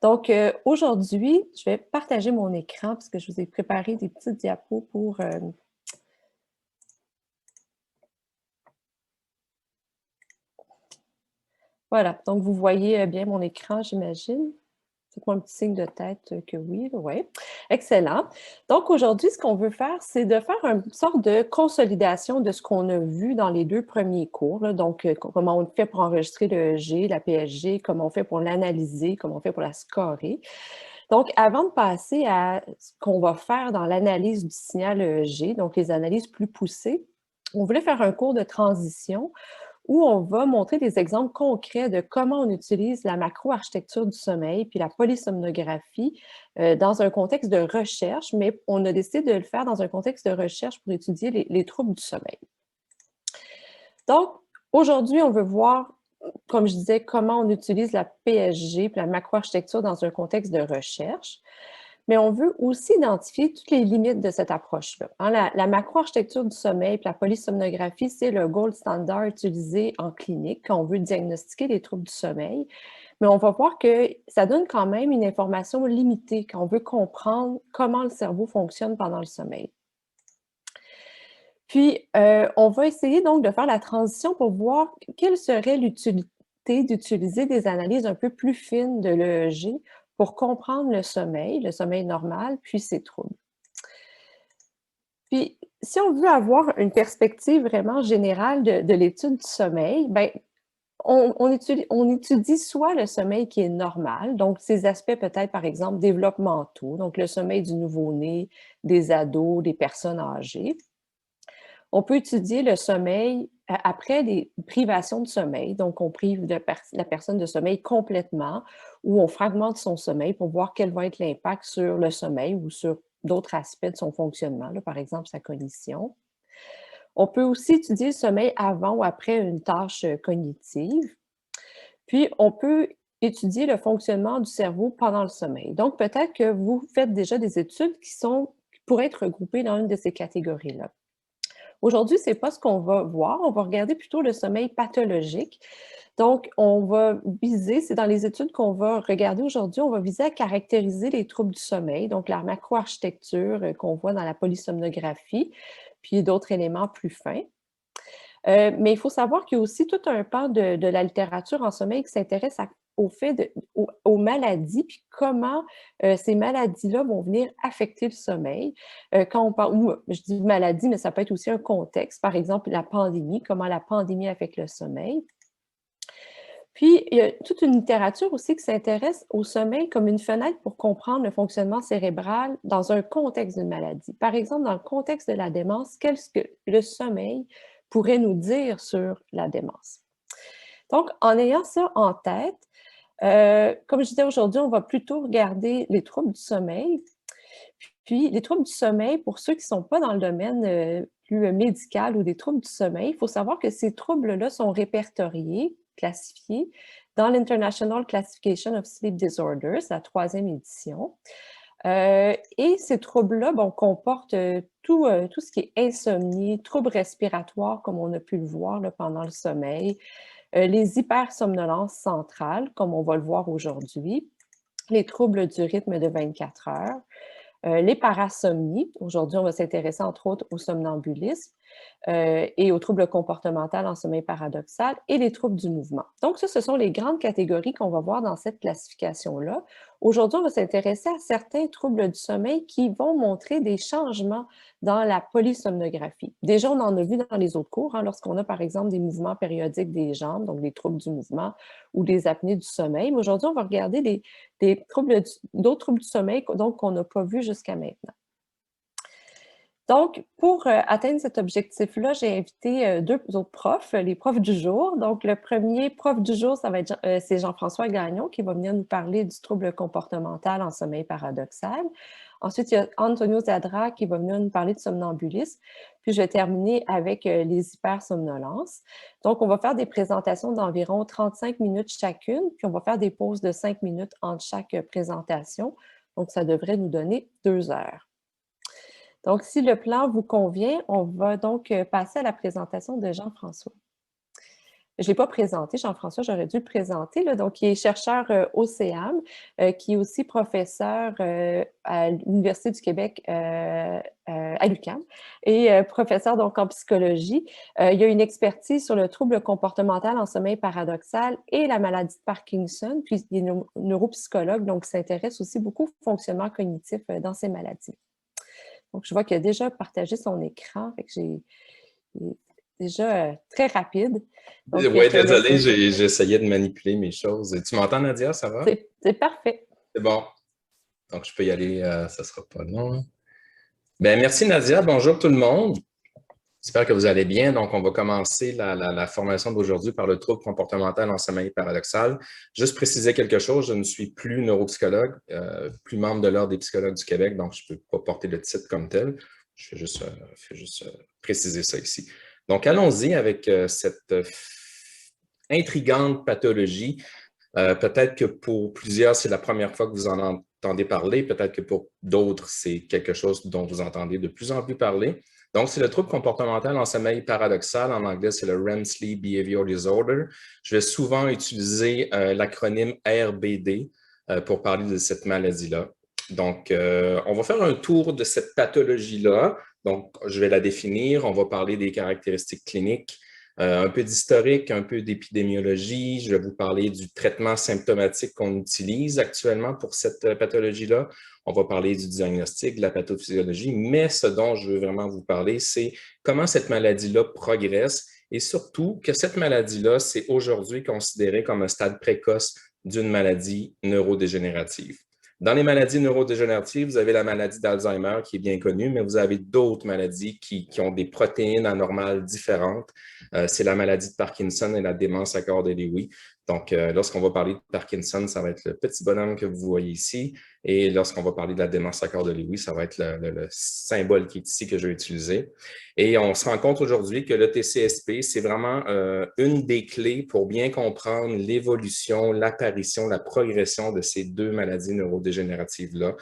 Donc, aujourd'hui, je vais partager mon écran parce que je vous ai préparé des petites diapos pour, voilà. Donc, vous voyez, bien mon écran, j'imagine? Faites-moi un petit signe de tête, que oui, ouais. Excellent. Donc aujourd'hui, ce qu'on veut faire, c'est de faire une sorte de consolidation de ce qu'on a vu dans les 2 premiers cours, là. Donc, comment on fait pour enregistrer le EEG, la PSG, comment on fait pour l'analyser, comment on fait pour la scorer. Donc, avant de passer à ce qu'on va faire dans l'analyse du signal EEG, donc les analyses plus poussées, on voulait faire un cours de transition où on va montrer des exemples concrets de comment on utilise la macro-architecture du sommeil puis la polysomnographie dans un contexte de recherche, mais on a décidé de le faire dans un contexte de recherche pour étudier les troubles du sommeil. Donc, aujourd'hui, on veut voir, comme je disais, comment on utilise la PSG puis la macro-architecture dans un contexte de recherche. Mais on veut aussi identifier toutes les limites de cette approche-là, hein. La macro-architecture du sommeil puis la polysomnographie, c'est le gold standard utilisé en clinique quand on veut diagnostiquer les troubles du sommeil. Mais on va voir que ça donne quand même une information limitée quand on veut comprendre comment le cerveau fonctionne pendant le sommeil. Puis, on va essayer donc de faire la transition pour voir quelle serait l'utilité d'utiliser des analyses un peu plus fines de l'EEG pour comprendre le sommeil normal, puis ses troubles. Puis, si on veut avoir une perspective vraiment générale de l'étude du sommeil, ben, on étudie soit le sommeil qui est normal, donc ces aspects peut-être, par exemple, développementaux, donc le sommeil du nouveau-né, des ados, des personnes âgées. On peut étudier le sommeil après des privations de sommeil, donc on prive la personne de sommeil complètement ou on fragmente son sommeil pour voir quel va être l'impact sur le sommeil ou sur d'autres aspects de son fonctionnement, là, par exemple sa cognition. On peut aussi étudier le sommeil avant ou après une tâche cognitive. Puis, on peut étudier le fonctionnement du cerveau pendant le sommeil. Donc, peut-être que vous faites déjà des études qui pourraient être regroupées dans une de ces catégories-là. Aujourd'hui, c'est pas ce qu'on va voir. On va regarder plutôt le sommeil pathologique. Donc, on va viser, c'est dans les études qu'on va regarder aujourd'hui, on va viser à caractériser les troubles du sommeil, donc la macroarchitecture qu'on voit dans la polysomnographie, puis d'autres éléments plus fins. Mais il faut savoir qu'il y a aussi tout un pan de la littérature en sommeil qui s'intéresse au fait aux maladies, puis comment ces maladies-là vont venir affecter le sommeil. Quand on parle, ou je dis maladie, mais ça peut être aussi un contexte, par exemple la pandémie, comment la pandémie affecte le sommeil. Puis, il y a toute une littérature aussi qui s'intéresse au sommeil comme une fenêtre pour comprendre le fonctionnement cérébral dans un contexte d'une maladie. Par exemple, dans le contexte de la démence, qu'est-ce que le sommeil pourrait nous dire sur la démence? Donc, en ayant ça en tête, comme je disais aujourd'hui, on va plutôt regarder les troubles du sommeil. Puis, les troubles du sommeil, pour ceux qui ne sont pas dans le domaine plus médical ou des troubles du sommeil, il faut savoir que ces troubles-là sont répertoriés, classifiés dans l'International Classification of Sleep Disorders, la 3e édition. Et ces troubles-là, bon, comportent tout ce qui est insomnie, troubles respiratoires, comme on a pu le voir là, pendant le sommeil, les hypersomnolences centrales, comme on va le voir aujourd'hui, les troubles du rythme de 24 heures, les parasomnies. Aujourd'hui, on va s'intéresser entre autres au somnambulisme et aux troubles comportementaux en sommeil paradoxal et les troubles du mouvement. Donc ça, ce sont les grandes catégories qu'on va voir dans cette classification-là. Aujourd'hui, on va s'intéresser à certains troubles du sommeil qui vont montrer des changements dans la polysomnographie. Déjà, on en a vu dans les autres cours, hein, lorsqu'on a par exemple des mouvements périodiques des jambes, donc des troubles du mouvement ou des apnées du sommeil. Mais aujourd'hui, on va regarder d'autres troubles du sommeil donc qu'on n'a pas vus jusqu'à maintenant. Donc, pour atteindre cet objectif-là, j'ai invité 2 autres profs, les profs du jour. Donc, le premier prof du jour, ça va être c'est Jean-François Gagnon qui va venir nous parler du trouble comportemental en sommeil paradoxal. Ensuite, il y a Antonio Zadra qui va venir nous parler de somnambulisme. Puis, je vais terminer avec les hypersomnolences. Donc, on va faire des présentations d'environ 35 minutes chacune, puis on va faire des pauses de 5 minutes entre chaque présentation. Donc, ça devrait nous donner 2 heures. Donc, si le plan vous convient, on va donc passer à la présentation de Jean-François. je ne l'ai pas présenté, Jean-François, j'aurais dû le présenter, là, donc il est chercheur au CEAM, qui est aussi professeur à l'Université du Québec à l'UQAM et professeur donc en psychologie. Il a une expertise sur le trouble comportemental en sommeil paradoxal et la maladie de Parkinson, puis il est neuropsychologue, donc il s'intéresse aussi beaucoup au fonctionnement cognitif dans ces maladies. Donc, je vois qu'il a déjà partagé son écran, fait que il est déjà très rapide. Donc, je Oui, te laisse. désolé, j'essayais de manipuler mes choses. Tu m'entends, Nadia, ça va? C'est parfait. C'est bon. Donc, je peux y aller, ça sera pas long. Ben, merci, Nadia. Bonjour tout le monde. J'espère que vous allez bien. Donc, on va commencer la formation d'aujourd'hui par le trouble comportemental en sommeil paradoxal. Juste préciser quelque chose, je ne suis plus neuropsychologue, plus membre de l'Ordre des psychologues du Québec, donc je ne peux pas porter le titre comme tel. Je fais juste préciser ça ici. Donc, allons-y avec cette intrigante pathologie. Peut-être que pour plusieurs, c'est la première fois que vous en entendez parler. Peut-être que pour d'autres, c'est quelque chose dont vous entendez de plus en plus parler. Donc, c'est le trouble comportemental en sommeil paradoxal. En anglais, c'est le REM Sleep Behavior Disorder. Je vais souvent utiliser l'acronyme RBD pour parler de cette maladie-là. Donc, on va faire un tour de cette pathologie-là. Donc, je vais la définir. On va parler des caractéristiques cliniques, un peu d'historique, un peu d'épidémiologie. Je vais vous parler du traitement symptomatique qu'on utilise actuellement pour cette pathologie-là. On va parler du diagnostic, de la pathophysiologie, mais ce dont je veux vraiment vous parler, c'est comment cette maladie-là progresse et surtout que cette maladie-là, c'est aujourd'hui considéré comme un stade précoce d'une maladie neurodégénérative. Dans les maladies neurodégénératives, vous avez la maladie d'Alzheimer qui est bien connue, mais vous avez d'autres maladies qui ont des protéines anormales différentes. C'est la maladie de Parkinson et la démence à corps de Lewy. Donc, lorsqu'on va parler de Parkinson, ça va être le petit bonhomme que vous voyez ici. Et lorsqu'on va parler de la démence à corps de Lewy, ça va être le symbole qui est ici que je vais utiliser. Et on se rend compte aujourd'hui que le TCSP, c'est vraiment une des clés pour bien comprendre l'évolution, l'apparition, la progression de ces deux maladies neurodégénératives-là.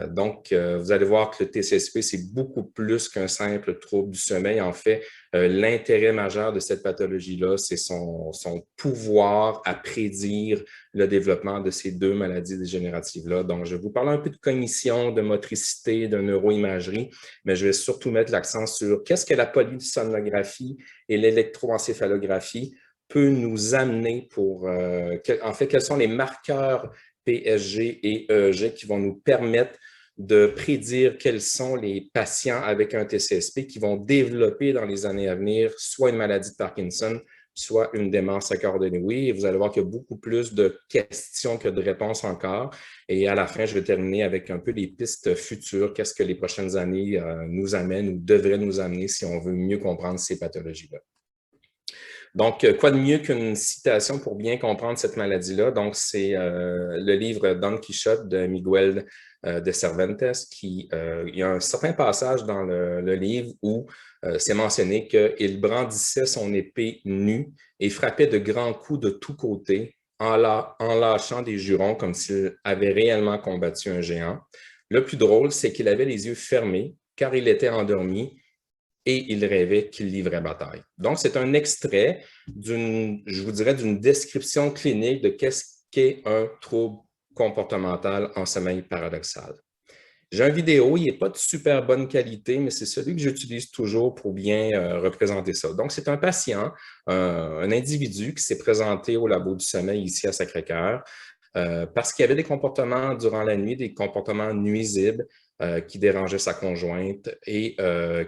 Donc, vous allez voir que le TCSP, c'est beaucoup plus qu'un simple trouble du sommeil. En fait, l'intérêt majeur de cette pathologie-là, c'est son pouvoir à prédire le développement de ces deux maladies dégénératives-là. Donc, je vais vous parler un peu de cognition, de motricité, de neuroimagerie, mais je vais surtout mettre l'accent sur qu'est-ce que la polysomnographie et l'électroencéphalographie peut nous amener pour, en fait, quels sont les marqueurs PSG et EEG qui vont nous permettre de prédire quels sont les patients avec un TCSP qui vont développer dans les années à venir soit une maladie de Parkinson, soit une démence à corps de Lewy. Et vous allez voir qu'il y a beaucoup plus de questions que de réponses encore. Et à la fin, je vais terminer avec un peu les pistes futures. Qu'est-ce que les prochaines années nous amènent ou devraient nous amener si on veut mieux comprendre ces pathologies-là. Donc, quoi de mieux qu'une citation pour bien comprendre cette maladie-là? Donc, c'est le livre Don Quichotte de Miguel de Cervantes il y a un certain passage dans le livre où c'est mentionné qu'il brandissait son épée nue et frappait de grands coups de tous côtés en lâchant des jurons comme s'il avait réellement combattu un géant. Le plus drôle, c'est qu'il avait les yeux fermés car il était endormi et il rêvait qu'il livrait bataille. Donc, c'est un extrait je vous dirais, d'une description clinique de qu'est-ce qu'est un trouble comportemental en sommeil paradoxal. J'ai une vidéo, il n'est pas de super bonne qualité, mais c'est celui que j'utilise toujours pour bien représenter ça. Donc, c'est un patient, un individu qui s'est présenté au labo du sommeil ici à Sacré-Cœur parce qu'il y avait des comportements durant la nuit, des comportements nuisibles qui dérangeaient sa conjointe et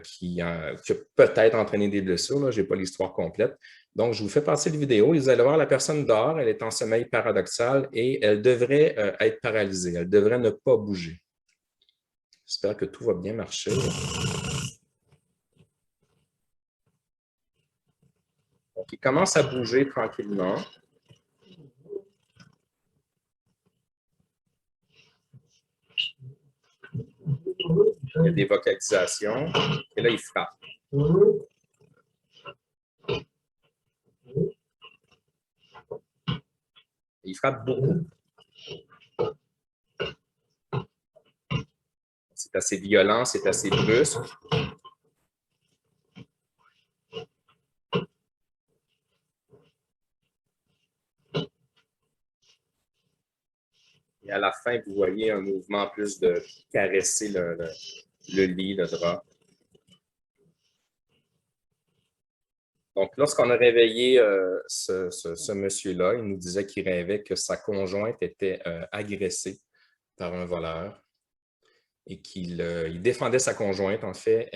qui a peut-être entraîné des blessures. Je n'ai pas l'histoire complète. Donc, je vous fais passer la vidéo. Vous allez voir, la personne dort, elle est en sommeil paradoxal et elle devrait être paralysée. Elle devrait ne pas bouger. J'espère que tout va bien marcher. Donc, il commence à bouger tranquillement. Il y a des vocalisations. Et là, il frappe. Il frappe beaucoup. C'est assez violent, c'est assez brusque. Et à la fin, vous voyez un mouvement plus de caresser le lit, le drap. Donc, lorsqu'on a réveillé ce monsieur-là, il nous disait qu'il rêvait que sa conjointe était agressée par un voleur et qu'il il défendait sa conjointe, en fait.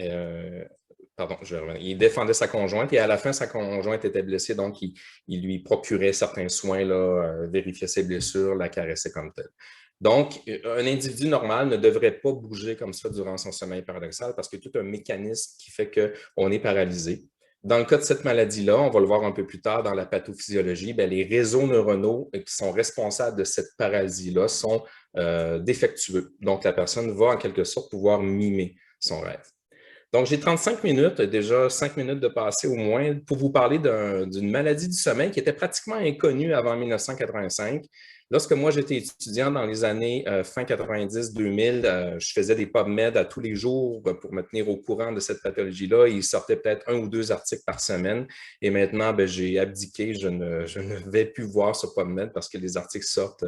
Pardon, je vais revenir. Il défendait sa conjointe et à la fin, sa conjointe était blessée, donc il lui procurait certains soins, là, vérifiait ses blessures, la caressait comme telle. Donc, un individu normal ne devrait pas bouger comme ça durant son sommeil paradoxal parce qu'il y a tout un mécanisme qui fait qu'on est paralysé. Dans le cas de cette maladie-là, on va le voir un peu plus tard dans la pathophysiologie, bien, les réseaux neuronaux qui sont responsables de cette paralysie-là sont défectueux. Donc, la personne va en quelque sorte pouvoir mimer son rêve. Donc, j'ai 35 minutes, déjà 5 minutes de passé au moins, pour vous parler d'une maladie du sommeil qui était pratiquement inconnue avant 1985. Lorsque moi, j'étais étudiant dans les années fin 90-2000, je faisais des PubMed à tous les jours pour me tenir au courant de cette pathologie-là. Il sortait peut-être 1 ou 2 articles par semaine. Et maintenant, j'ai abdiqué. Je ne vais plus voir ce PubMed parce que les articles sortent.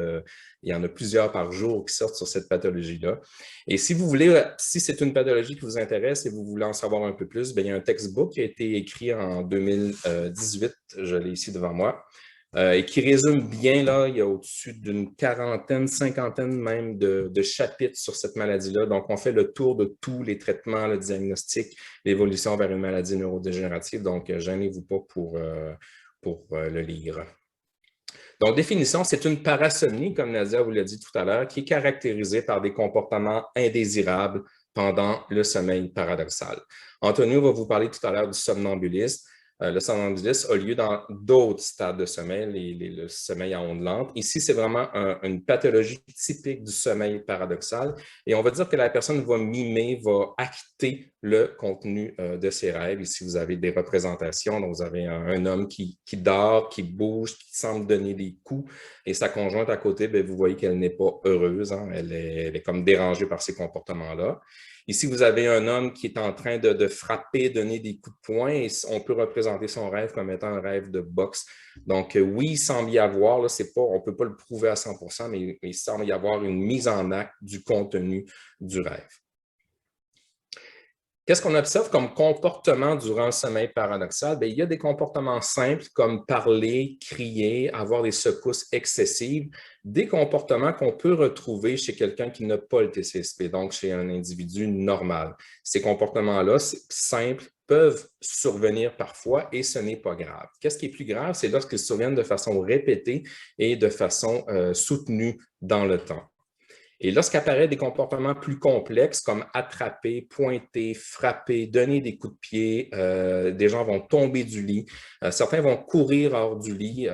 Il y en a plusieurs par jour qui sortent sur cette pathologie-là. Et si vous voulez, si c'est une pathologie qui vous intéresse et vous voulez en savoir un peu plus, bien, il y a un textbook qui a été écrit en 2018, je l'ai ici devant moi, et qui résume bien, là, il y a au-dessus d'une quarantaine, cinquantaine même de chapitres sur cette maladie-là. Donc, on fait le tour de tous les traitements, le diagnostic, l'évolution vers une maladie neurodégénérative. Donc, gênez-vous pas pour le lire. Donc, définition, c'est une parasomnie, comme Nadia vous l'a dit tout à l'heure, qui est caractérisée par des comportements indésirables pendant le sommeil paradoxal. Antonio va vous parler tout à l'heure du somnambulisme. Le somnambulisme a lieu dans d'autres stades de sommeil, le sommeil à ondes lentes. Ici, c'est vraiment une pathologie typique du sommeil paradoxal. Et on va dire que la personne va mimer, va acter le contenu de ses rêves. Ici, vous avez des représentations. Donc, vous avez un homme qui dort, qui bouge, qui semble donner des coups. Et sa conjointe à côté, bien, vous voyez qu'elle n'est pas heureuse. Hein? Elle est comme dérangée par ces comportements-là. Ici, vous avez un homme qui est en train de frapper, donner des coups de poing, et on peut représenter son rêve comme étant un rêve de boxe. Donc, oui, il semble y avoir, là, on ne peut pas le prouver à 100%, mais il semble y avoir une mise en acte du contenu du rêve. Qu'est-ce qu'on observe comme comportement durant le sommeil paradoxal? Bien, il y a des comportements simples comme parler, crier, avoir des secousses excessives, des comportements qu'on peut retrouver chez quelqu'un qui n'a pas le TCSP, donc chez un individu normal. Ces comportements-là, simples, peuvent survenir parfois et ce n'est pas grave. Qu'est-ce qui est plus grave? C'est lorsqu'ils surviennent de façon répétée et de façon soutenue dans le temps. Et lorsqu'apparaissent des comportements plus complexes comme attraper, pointer, frapper, donner des coups de pied, des gens vont tomber du lit, certains vont courir hors du lit.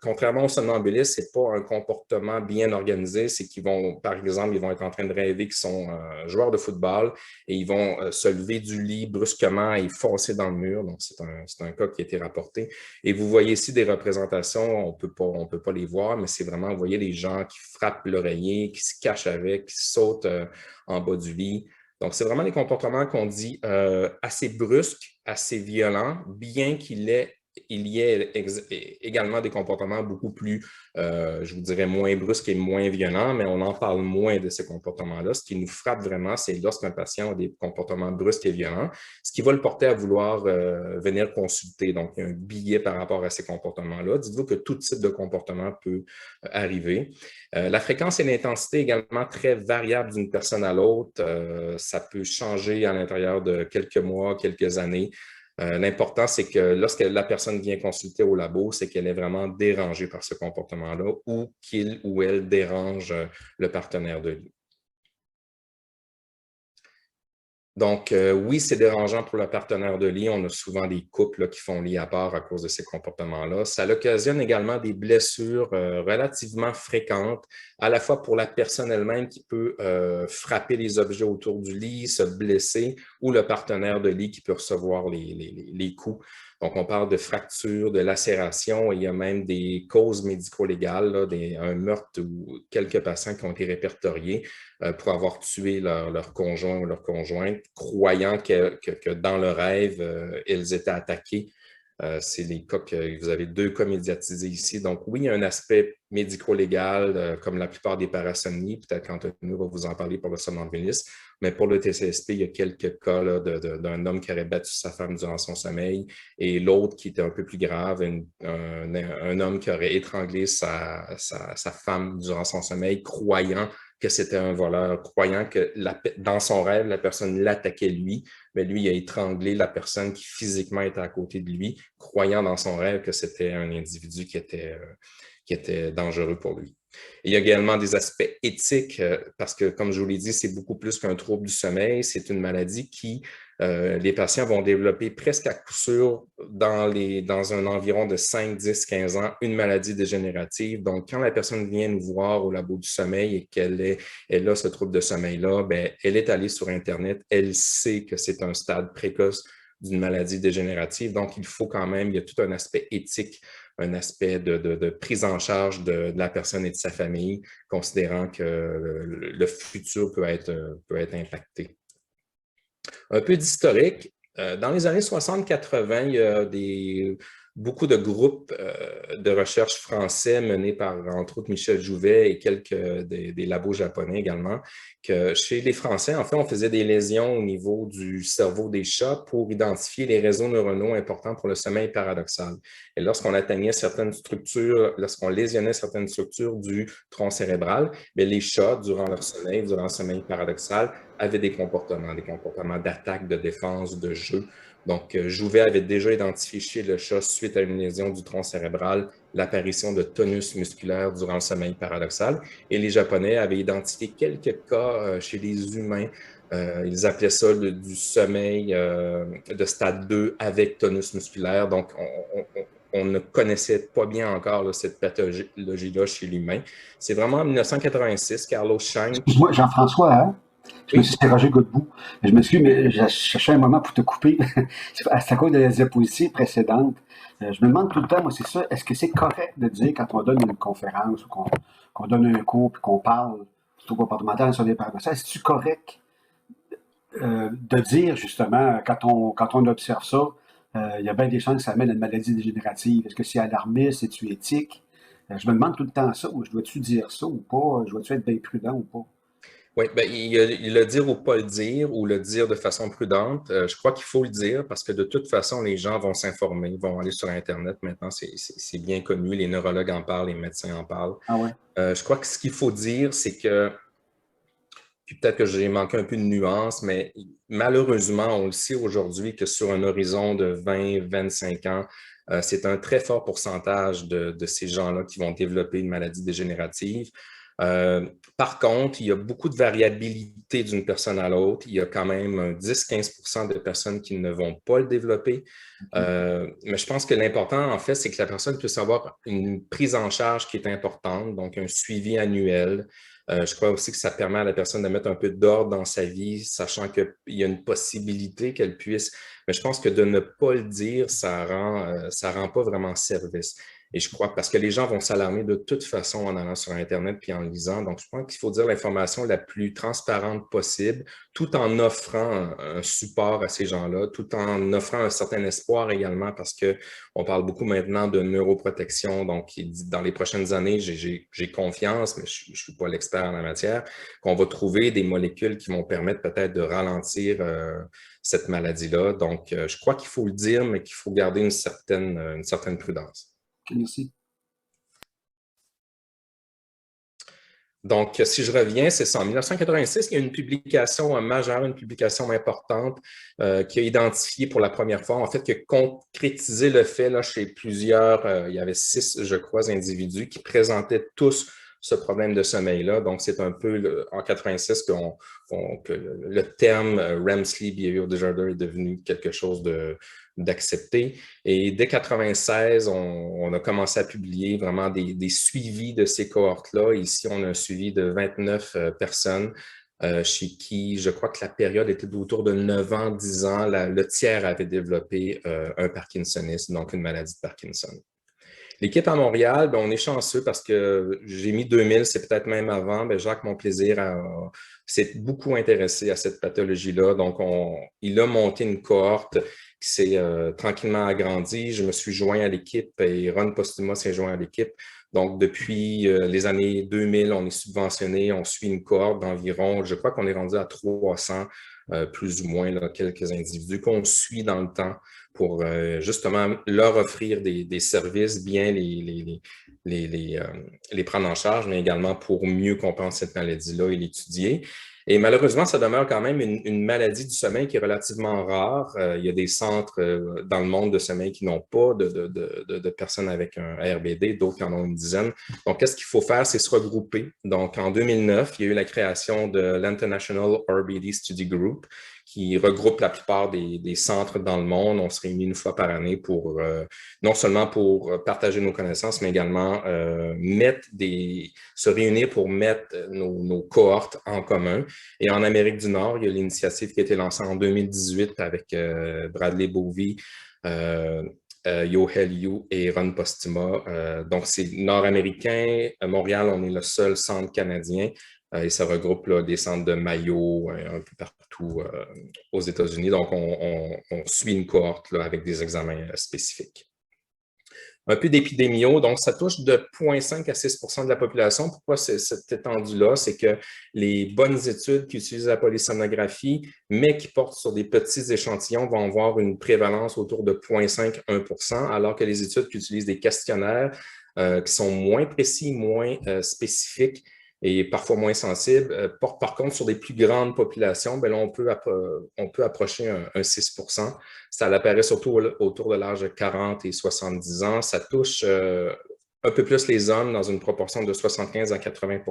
Contrairement au somnambulisme, ce n'est pas un comportement bien organisé, c'est qu'ils vont, par exemple, ils vont être en train de rêver qu'ils sont joueurs de football et ils vont se lever du lit brusquement et foncer dans le mur. Donc, c'est un cas qui a été rapporté. Et vous voyez ici des représentations, on peut pas les voir, mais c'est vraiment, vous voyez les gens qui frappent l'oreiller, qui se cachent avec, qui sautent en bas du lit. Donc, c'est vraiment des comportements qu'on dit assez brusques, assez violents, bien qu'il y ait également des comportements beaucoup plus, je vous dirais, moins brusques et moins violents, mais on en parle moins de ces comportements-là. Ce qui nous frappe vraiment, c'est lorsqu'un patient a des comportements brusques et violents, ce qui va le porter à vouloir venir consulter. Donc, il y a un billet par rapport à ces comportements-là. Dites-vous que tout type de comportement peut arriver. La fréquence et l'intensité également très variables d'une personne à l'autre. Ça peut changer à l'intérieur de quelques mois, quelques années. L'important, c'est que lorsque la personne vient consulter au labo, c'est qu'elle est vraiment dérangée par ce comportement-là ou qu'il ou elle dérange le partenaire de vie. Donc, oui, c'est dérangeant pour le partenaire de lit. On a souvent des couples là, qui font lit à part à cause de ces comportements-là. Ça occasionne également des blessures relativement fréquentes, à la fois pour la personne elle-même qui peut frapper les objets autour du lit, se blesser, ou le partenaire de lit qui peut recevoir les coups. Donc, on parle de fractures, de lacérations, et il y a même des causes médico-légales, là, un meurtre ou quelques patients qui ont été répertoriés pour avoir tué leur conjoint ou leur conjointe, croyant que dans le rêve, ils étaient attaqués C'est les cas que vous avez 2 cas médiatisés ici. Donc, oui, il y a un aspect médico-légal, comme la plupart des parasomnies. Peut-être qu'Anthony va vous en parler pour le somnambulisme. Mais pour le TCSP, il y a quelques cas là, d'un homme qui aurait battu sa femme durant son sommeil et l'autre qui était un peu plus grave, un homme qui aurait étranglé sa femme durant son sommeil, croyant que c'était un voleur, croyant que dans son rêve, la personne l'attaquait lui, mais lui, il a étranglé la personne qui physiquement était à côté de lui, croyant dans son rêve que c'était un individu qui était dangereux pour lui. Il y a également des aspects éthiques, parce que, comme je vous l'ai dit, c'est beaucoup plus qu'un trouble du sommeil. C'est une maladie qui, les patients vont développer presque à coup sûr dans un environ de 5, 10, 15 ans, une maladie dégénérative. Donc, quand la personne vient nous voir au labo du sommeil et elle a ce trouble de sommeil-là, ben, elle est allée sur Internet, elle sait que c'est un stade précoce d'une maladie dégénérative. Donc, il y a tout un aspect éthique, un aspect de prise en charge de la personne et de sa famille, considérant que le futur peut être impacté. Un peu d'historique. Dans les années 60-80, il y a beaucoup de groupes de recherche français menés par, entre autres, Michel Jouvet et quelques des labos japonais également, que chez les Français, en fait, on faisait des lésions au niveau du cerveau des chats pour identifier les réseaux neuronaux importants pour le sommeil paradoxal. Et lorsqu'on atteignait certaines structures, lorsqu'on lésionnait certaines structures du tronc cérébral, bien, les chats, durant leur sommeil, durant le sommeil paradoxal, avaient des comportements d'attaque, de défense, de jeu. Donc, Jouvet avait déjà identifié chez le chat, suite à une lésion du tronc cérébral, l'apparition de tonus musculaire durant le sommeil paradoxal. Et les Japonais avaient identifié quelques cas chez les humains. Ils appelaient ça du sommeil de stade 2 avec tonus musculaire. Donc, on ne connaissait pas bien encore là, cette pathologie-là chez l'humain. C'est vraiment en 1986, Carlos Schenck. Excuse-moi, Jean-François, hein? Je me suis Roger Godbout. Je m'excuse, mais je cherchais un moment pour te couper. C'est à cause de la diapositive précédente. Je me demande tout le temps, moi, c'est ça, est-ce que c'est correct de dire quand on donne une conférence ou qu'on donne un cours puis qu'on parle du comportemental sur les paradoxes, est-ce correct de dire justement, quand on observe ça, il y a bien des chances que ça amène à une maladie dégénérative. Est-ce que c'est alarmiste, c'est-tu éthique? Je me demande tout le temps ça, je dois-tu dire ça ou pas? Je dois-tu être bien prudent ou pas? Oui, ben, il le dire ou pas le dire, ou le dire de façon prudente. Je crois qu'il faut le dire parce que de toute façon, les gens vont s'informer, vont aller sur Internet. Maintenant, c'est bien connu, les neurologues en parlent, les médecins en parlent. Ah ouais? Je crois que ce qu'il faut dire, c'est que, puis peut-être que j'ai manqué un peu de nuance, mais malheureusement, on le sait aujourd'hui que sur un horizon de 20-25 ans, c'est un très fort pourcentage de ces gens-là qui vont développer une maladie dégénérative. Par contre, il y a beaucoup de variabilité d'une personne à l'autre. Il y a quand même 10-15% de personnes qui ne vont pas le développer. Mais je pense que l'important, en fait, c'est que la personne puisse avoir une prise en charge qui est importante, donc un suivi annuel. Je crois aussi que ça permet à la personne de mettre un peu d'ordre dans sa vie, sachant qu'il y a une possibilité qu'elle puisse. Mais je pense que de ne pas le dire, ça rend pas vraiment service. Et je crois, parce que les gens vont s'alarmer de toute façon en allant sur Internet puis en lisant. Donc, je pense qu'il faut dire l'information la plus transparente possible, tout en offrant un support à ces gens-là, tout en offrant un certain espoir également, parce qu'on parle beaucoup maintenant de neuroprotection. Donc, dans les prochaines années, j'ai confiance, mais je ne suis pas l'expert en la matière, qu'on va trouver des molécules qui vont permettre peut-être de ralentir cette maladie-là. Donc, je crois qu'il faut le dire, mais qu'il faut garder une certaine prudence. Merci. Donc, si je reviens, c'est ça. En 1986, il y a une publication majeure, une publication importante qui a identifié pour la première fois, en fait, qui a concrétisé le fait là, chez plusieurs, il y avait 6, je crois, individus qui présentaient tous ce problème de sommeil-là. Donc, c'est un peu en 86 que le terme REM Sleep Behavior Disorder est devenu quelque chose d'accepté. Et dès 96, on a commencé à publier vraiment des suivis de ces cohortes-là. Ici, on a un suivi de 29 personnes chez qui, je crois que la période était autour de 9 ans, 10 ans. Le tiers avait développé un parkinsonisme, donc une maladie de Parkinson. L'équipe à Montréal, on est chanceux parce que j'ai mis 2000, c'est peut-être même avant. Jacques Monplaisir s'est beaucoup intéressé à cette pathologie-là. Donc, il a monté une cohorte qui s'est tranquillement agrandi. Je me suis joint à l'équipe et Ron Postuma s'est joint à l'équipe. Donc, depuis les années 2000, on est subventionné, on suit une cohorte d'environ, je crois qu'on est rendu à 300, plus ou moins, là, quelques individus qu'on suit dans le temps pour justement leur offrir des services, bien les prendre en charge, mais également pour mieux comprendre cette maladie-là et l'étudier. Et malheureusement, ça demeure quand même une maladie du sommeil qui est relativement rare. Il y a des centres dans le monde de sommeil qui n'ont pas de personnes avec un RBD, d'autres qui en ont une dizaine. Donc, qu'est-ce qu'il faut faire? C'est se regrouper. Donc, en 2009, il y a eu la création de l'International RBD Study Group, qui regroupe la plupart des centres dans le monde. On se réunit une fois par année pour non seulement pour partager nos connaissances, mais également se réunir pour mettre nos cohortes en commun. Et en Amérique du Nord, il y a l'initiative qui a été lancée en 2018 avec Bradley Bovey, Yo Liu et Ron Postuma. Donc, c'est nord-américain. À Montréal, on est le seul centre canadien. Et ça regroupe là, des centres de Mayo un peu partout aux États-Unis. Donc, on suit une cohorte là, avec des examens spécifiques. Un peu d'épidémio, donc ça touche de 0,5 à 6 de la population. Pourquoi cette étendue-là? C'est que les bonnes études qui utilisent la polysomnographie, mais qui portent sur des petits échantillons, vont avoir une prévalence autour de 0,5 à 1 alors que les études qui utilisent des questionnaires qui sont moins précis, moins spécifiques, et parfois moins sensibles, portent par contre sur des plus grandes populations, bien là, on peut approcher un 6 Ça apparaît surtout autour de l'âge de 40 et 70 ans. Ça touche un peu plus les hommes dans une proportion de 75 à 80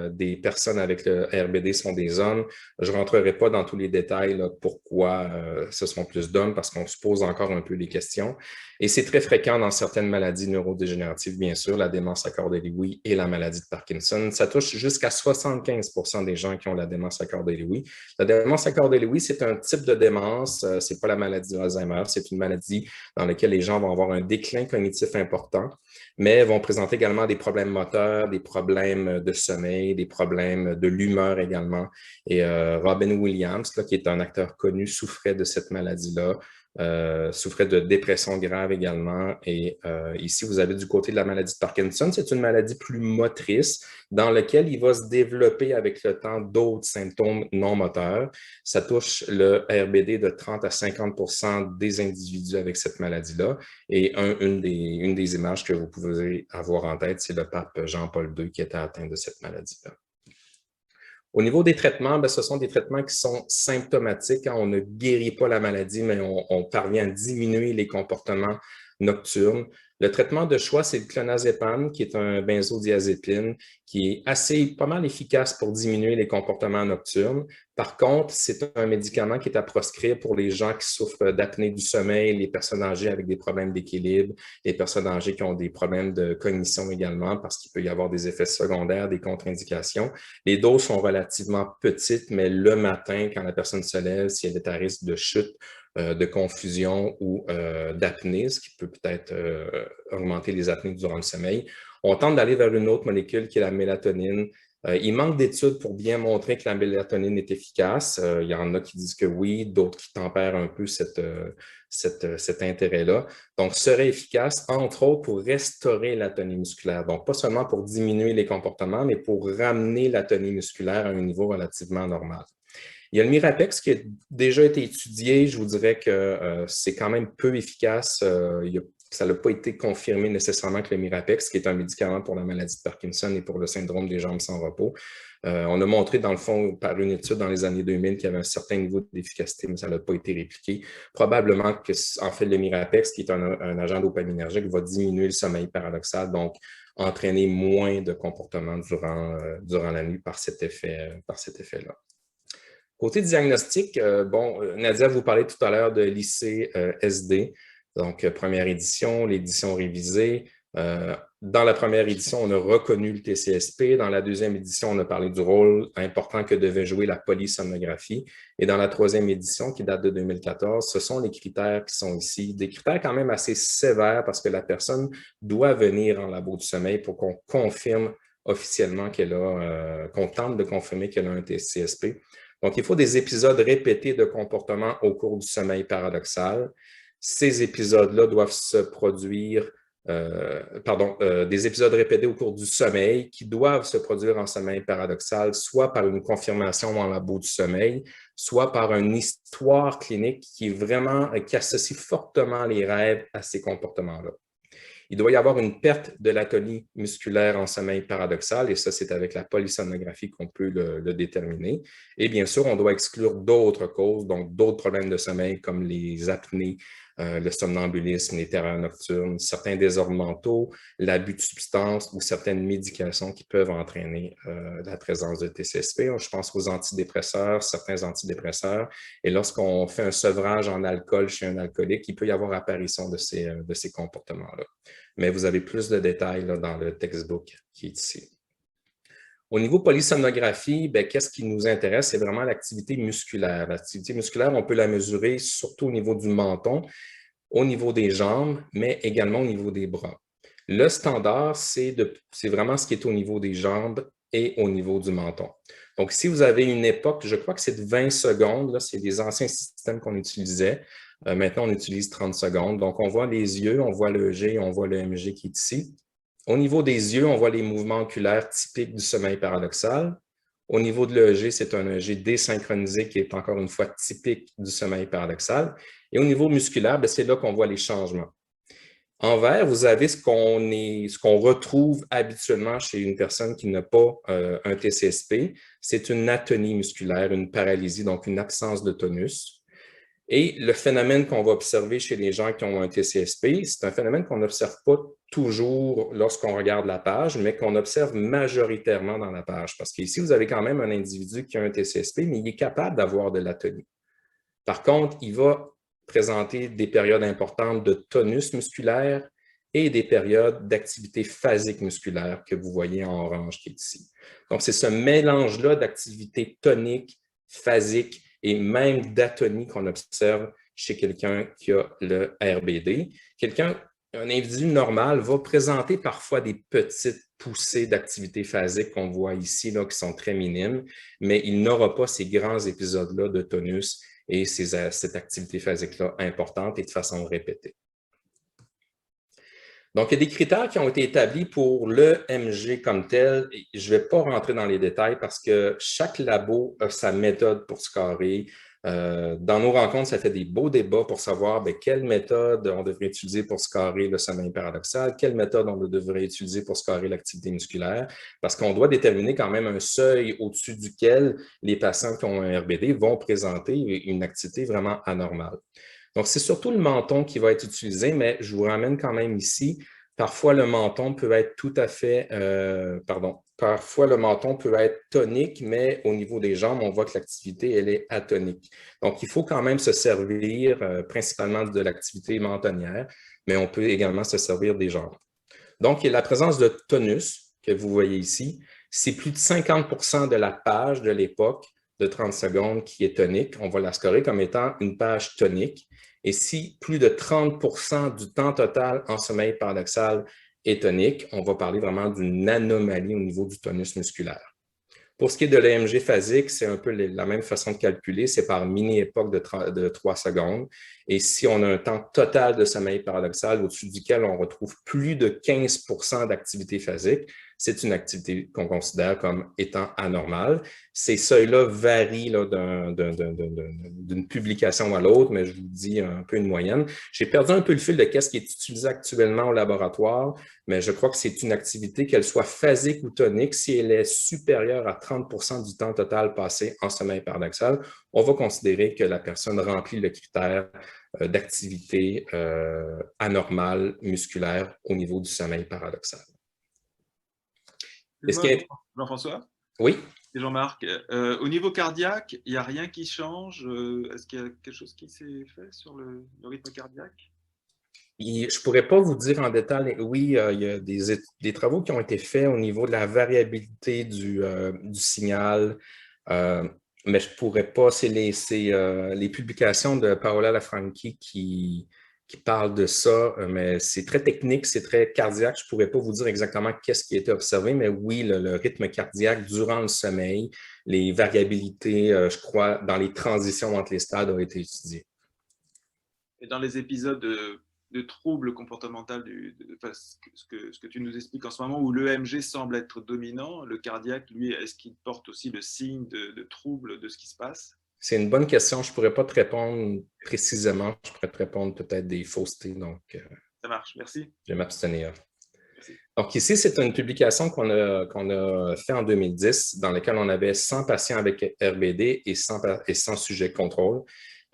des personnes avec le RBD sont des hommes. Je ne rentrerai pas dans tous les détails là, pourquoi ce sont plus d'hommes, parce qu'on se pose encore un peu des questions. Et c'est très fréquent dans certaines maladies neurodégénératives, bien sûr, la démence Accorder-Lewy et la maladie de Parkinson. Ça touche jusqu'à 75 des gens qui ont la démence Accorder-Lewy. La démence Accorder-Lewy, c'est un type de démence, ce n'est pas la maladie d'Alzheimer, c'est une maladie dans laquelle les gens vont avoir un déclin cognitif important, mais vont présenter également des problèmes moteurs, des problèmes de sommeil, des problèmes de l'humeur également. Et Robin Williams, là, qui est un acteur connu, souffrait de cette maladie-là. Souffrait de dépression grave également. Et ici, vous avez du côté de la maladie de Parkinson, c'est une maladie plus motrice dans laquelle il va se développer avec le temps d'autres symptômes non moteurs. Ça touche le RBD de 30 à 50 des individus avec cette maladie-là. Et une des images que vous pouvez avoir en tête, c'est le pape Jean-Paul II qui était atteint de cette maladie-là. Au niveau des traitements, bien, ce sont des traitements qui sont symptomatiques. On ne guérit pas la maladie, mais on parvient à diminuer les comportements nocturnes. Le traitement de choix, c'est le clonazepam, qui est un benzodiazépine, qui est pas mal efficace pour diminuer les comportements nocturnes. Par contre, c'est un médicament qui est à proscrire pour les gens qui souffrent d'apnée du sommeil, les personnes âgées avec des problèmes d'équilibre, les personnes âgées qui ont des problèmes de cognition également, parce qu'il peut y avoir des effets secondaires, des contre-indications. Les doses sont relativement petites, mais le matin, quand la personne se lève, si elle est à risque de chute, de confusion ou d'apnée, ce qui peut peut-être augmenter les apnées durant le sommeil. On tente d'aller vers une autre molécule qui est la mélatonine. Il manque d'études pour bien montrer que la mélatonine est efficace. Il y en a qui disent que oui, d'autres qui tempèrent un peu cet intérêt-là. Donc, serait efficace, entre autres, pour restaurer l'atonie musculaire. Donc, pas seulement pour diminuer les comportements, mais pour ramener l'atonie musculaire à un niveau relativement normal. Il y a le Mirapex qui a déjà été étudié. Je vous dirais que c'est quand même peu efficace. Ça n'a pas été confirmé nécessairement que le Mirapex, qui est un médicament pour la maladie de Parkinson et pour le syndrome des jambes sans repos, on a montré dans le fond par une étude dans les années 2000 qu'il y avait un certain niveau d'efficacité, mais ça n'a pas été répliqué. Probablement que, en fait, le Mirapex, qui est un agent dopaminergique, va diminuer le sommeil paradoxal, donc entraîner moins de comportements durant la nuit par cet effet-là. Côté diagnostic, Nadia vous parlait tout à l'heure de l'IC-SD, donc première édition, l'édition révisée. Dans la première édition, on a reconnu le TCSP. Dans la deuxième édition, on a parlé du rôle important que devait jouer la polysomnographie. Et dans la troisième édition, qui date de 2014, ce sont les critères qui sont ici. Des critères quand même assez sévères parce que la personne doit venir en labo du sommeil pour qu'on confirme officiellement qu'on tente de confirmer qu'elle a un TCSP. Donc, il faut des épisodes répétés de comportement au cours du sommeil paradoxal. Ces épisodes-là doivent se produire, des épisodes répétés au cours du sommeil qui doivent se produire en sommeil paradoxal, soit par une confirmation en labo du sommeil, soit par une histoire clinique qui associe fortement les rêves à ces comportements-là. Il doit y avoir une perte de l'atonie musculaire en sommeil paradoxal, et ça, c'est avec la polysomnographie qu'on peut le déterminer. Et bien sûr, on doit exclure d'autres causes, donc d'autres problèmes de sommeil comme les apnées, le somnambulisme, les terreurs nocturnes, certains désordres mentaux, l'abus de substances ou certaines médications qui peuvent entraîner la présence de TCSP. Je pense aux antidépresseurs, certains antidépresseurs. Et lorsqu'on fait un sevrage en alcool chez un alcoolique, il peut y avoir apparition de ces comportements-là. Mais vous avez plus de détails là, dans le textbook qui est ici. Au niveau polysomnographie, qu'est-ce qui nous intéresse? C'est vraiment l'activité musculaire. L'activité musculaire, on peut la mesurer surtout au niveau du menton, au niveau des jambes, mais également au niveau des bras. Le standard, c'est vraiment ce qui est au niveau des jambes et au niveau du menton. Donc, si vous avez une époque, je crois que c'est de 20 secondes, c'est des anciens systèmes qu'on utilisait. Maintenant, on utilise 30 secondes. Donc, on voit les yeux, on voit le G, on voit le MG qui est ici. Au niveau des yeux, on voit les mouvements oculaires typiques du sommeil paradoxal. Au niveau de l'EEG, c'est un EEG désynchronisé qui est encore une fois typique du sommeil paradoxal. Et au niveau musculaire, c'est là qu'on voit les changements. En vert, vous avez ce qu'on retrouve habituellement chez une personne qui n'a pas un TCSP. C'est une atonie musculaire, une paralysie, donc une absence de tonus. Et le phénomène qu'on va observer chez les gens qui ont un TCSP, c'est un phénomène qu'on n'observe pas toujours lorsqu'on regarde la page, mais qu'on observe majoritairement dans la page. Parce qu'ici, vous avez quand même un individu qui a un TCSP, mais il est capable d'avoir de l'atonie. Par contre, il va présenter des périodes importantes de tonus musculaire et des périodes d'activité phasique musculaire que vous voyez en orange qui est ici. Donc, c'est ce mélange-là d'activité tonique, phasique et même d'atonie qu'on observe chez quelqu'un qui a le RBD. Un individu normal va présenter parfois des petites poussées d'activité phasique qu'on voit ici, là, qui sont très minimes, mais il n'aura pas ces grands épisodes-là de tonus et cette activité phasique-là importante et de façon répétée. Donc, il y a des critères qui ont été établis pour le MG comme tel. Je ne vais pas rentrer dans les détails parce que chaque labo a sa méthode pour scorer. Dans nos rencontres, ça fait des beaux débats pour savoir quelle méthode on devrait utiliser pour scorer le sommeil paradoxal, quelle méthode on devrait utiliser pour scorer l'activité musculaire, parce qu'on doit déterminer quand même un seuil au-dessus duquel les patients qui ont un RBD vont présenter une activité vraiment anormale. Donc, c'est surtout le menton qui va être utilisé, mais je vous ramène quand même ici. Parfois, le menton peut être parfois le menton peut être tonique, mais au niveau des jambes, on voit que l'activité, elle est atonique. Donc, il faut quand même se servir principalement de l'activité mentonnière, mais on peut également se servir des jambes. Donc, il y a la présence de tonus que vous voyez ici. C'est plus de 50% de la page de l'époque de 30 secondes qui est tonique. On va la scorer comme étant une page tonique. Et si plus de 30% du temps total en sommeil paradoxal est tonique, on va parler vraiment d'une anomalie au niveau du tonus musculaire. Pour ce qui est de l'EMG phasique, c'est un peu la même façon de calculer, c'est par mini-époque de 3 secondes. Et si on a un temps total de sommeil paradoxal au-dessus duquel on retrouve plus de 15% d'activité phasique, c'est une activité qu'on considère comme étant anormale. Ces seuils-là varient là, d'une publication à l'autre, mais je vous dis un peu une moyenne. J'ai perdu un peu le fil de ce qui est utilisé actuellement au laboratoire, mais je crois que c'est une activité, qu'elle soit phasique ou tonique, si elle est supérieure à 30% du temps total passé en sommeil paradoxal, on va considérer que la personne remplit le critère d'activité anormale musculaire au niveau du sommeil paradoxal. Jean-François? Oui. Et Jean-Marc, au niveau cardiaque, il n'y a rien qui change? Est-ce qu'il y a quelque chose qui s'est fait sur le rythme cardiaque? Je ne pourrais pas vous dire en détail, oui, il y a des travaux qui ont été faits au niveau de la variabilité du signal, mais je ne pourrais pas, c'est les publications de Paola Lafranchi qui qui parle de ça, mais c'est très technique, c'est très cardiaque. Je ne pourrais pas vous dire exactement qu'est-ce qui a été observé, mais oui, le rythme cardiaque durant le sommeil, les variabilités, je crois, dans les transitions entre les stades ont été étudiées. Et dans les épisodes de troubles comportementaux, ce que tu nous expliques en ce moment, où l'EMG semble être dominant, le cardiaque, lui, est-ce qu'il porte aussi le signe de trouble de ce qui se passe? C'est une bonne question. Je ne pourrais pas te répondre précisément. Je pourrais te répondre peut-être des faussetés. Donc, ça marche. Merci. Je vais m'abstenir. Donc, ici, c'est une publication qu'on a fait en 2010 dans laquelle on avait 100 patients avec RBD et 100 sujets de contrôle.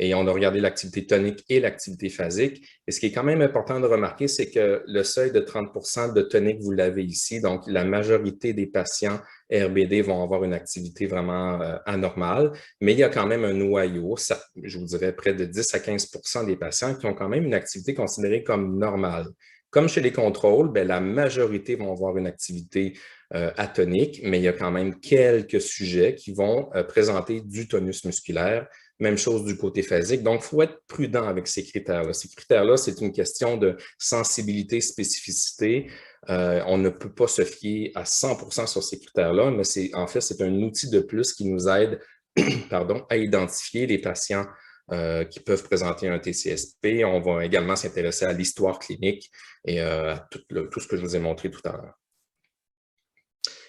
Et on a regardé l'activité tonique et l'activité phasique. Et ce qui est quand même important de remarquer, c'est que le seuil de 30% de tonique, vous l'avez ici. Donc, la majorité des patients RBD vont avoir une activité vraiment anormale, mais il y a quand même un noyau, je vous dirais près de 10 à 15% des patients qui ont quand même une activité considérée comme normale. Comme chez les contrôles, bien, la majorité vont avoir une activité atonique, mais il y a quand même quelques sujets qui vont présenter du tonus musculaire. Même chose du côté phasique. Donc, il faut être prudent avec ces critères-là. Ces critères-là, c'est une question de sensibilité, spécificité. On ne peut pas se fier à 100% sur ces critères-là, mais en fait, c'est un outil de plus qui nous aide à identifier les patients qui peuvent présenter un TCSP. On va également s'intéresser à l'histoire clinique et à tout ce que je vous ai montré tout à l'heure.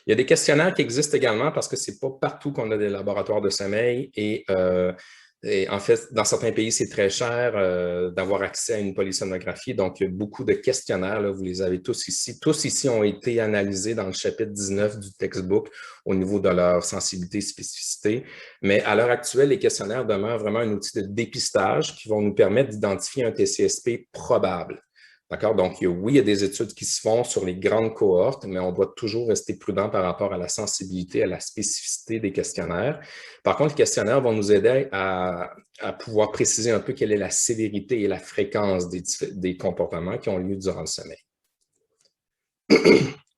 Il y a des questionnaires qui existent également parce que ce n'est pas partout qu'on a des laboratoires de sommeil et en fait, dans certains pays, c'est très cher d'avoir accès à une polysomnographie. Donc, il y a beaucoup de questionnaires, là, vous les avez tous ici. Tous ici ont été analysés dans le chapitre 19 du textbook au niveau de leur sensibilité et spécificité. Mais à l'heure actuelle, les questionnaires demeurent vraiment un outil de dépistage qui vont nous permettre d'identifier un TCSP probable. D'accord? Donc, oui, il y a des études qui se font sur les grandes cohortes, mais on doit toujours rester prudent par rapport à la sensibilité, à la spécificité des questionnaires. Par contre, les questionnaires vont nous aider à pouvoir préciser un peu quelle est la sévérité et la fréquence des comportements qui ont lieu durant le sommeil.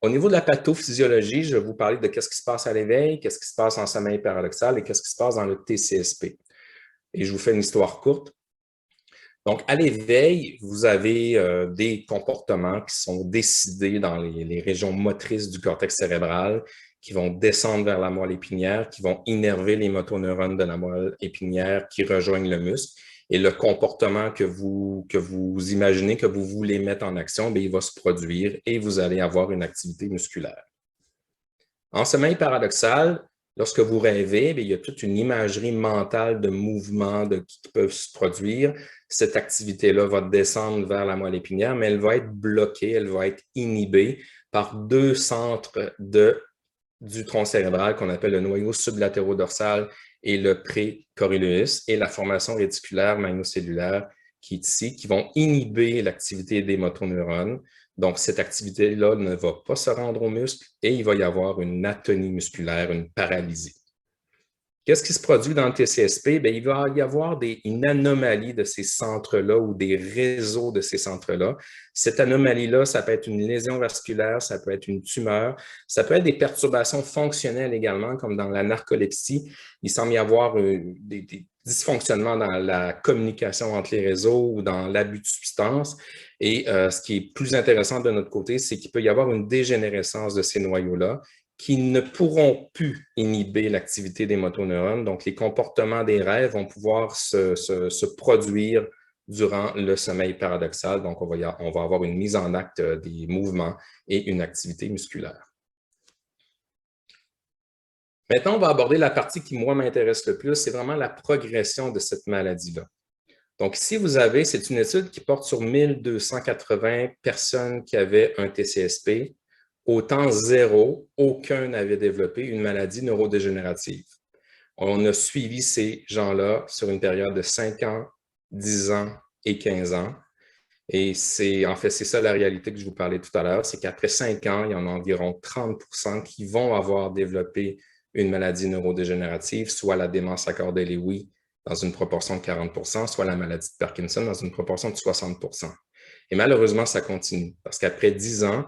Au niveau de la pathophysiologie, je vais vous parler de qu'est-ce qui se passe à l'éveil, qu'est-ce qui se passe en sommeil paradoxal et qu'est-ce qui se passe dans le TCSP. Et je vous fais une histoire courte. Donc, à l'éveil, vous avez des comportements qui sont décidés dans les régions motrices du cortex cérébral, qui vont descendre vers la moelle épinière, qui vont innerver les motoneurones de la moelle épinière qui rejoignent le muscle. Et le comportement que vous imaginez, que vous voulez mettre en action, bien, il va se produire et vous allez avoir une activité musculaire. En sommeil paradoxal, lorsque vous rêvez, bien, il y a toute une imagerie mentale de mouvements qui peuvent se produire. Cette activité-là va descendre vers la moelle épinière, mais elle va être bloquée, elle va être inhibée par deux centres du tronc cérébral qu'on appelle le noyau sublatéro-dorsal et le précorylus et la formation réticulaire magnocellulaire qui est ici, qui vont inhiber l'activité des motoneurones. Donc, cette activité-là ne va pas se rendre au muscle et il va y avoir une atonie musculaire, une paralysie. Qu'est-ce qui se produit dans le TCSP? Bien, il va y avoir une anomalie de ces centres-là ou des réseaux de ces centres-là. Cette anomalie-là, ça peut être une lésion vasculaire, ça peut être une tumeur, ça peut être des perturbations fonctionnelles également, comme dans la narcolepsie. Il semble y avoir des dysfonctionnements dans la communication entre les réseaux ou dans l'abus de substances. Et ce qui est plus intéressant de notre côté, c'est qu'il peut y avoir une dégénérescence de ces noyaux-là qui ne pourront plus inhiber l'activité des motoneurones. Donc, les comportements des rêves vont pouvoir se produire durant le sommeil paradoxal. Donc, on va avoir une mise en acte des mouvements et une activité musculaire. Maintenant, on va aborder la partie qui, moi, m'intéresse le plus, c'est vraiment la progression de cette maladie-là. Donc, ici, vous avez, c'est une étude qui porte sur 1280 personnes qui avaient un TCSP. Au temps zéro, aucun n'avait développé une maladie neurodégénérative. On a suivi ces gens-là sur une période de 5 ans, 10 ans et 15 ans. Et en fait, c'est ça la réalité que je vous parlais tout à l'heure, c'est qu'après 5 ans, il y en a environ 30% qui vont avoir développé une maladie neurodégénérative, soit la démence accordée Lewy dans une proportion de 40%, soit la maladie de Parkinson dans une proportion de 60%. Et malheureusement, ça continue parce qu'après 10 ans,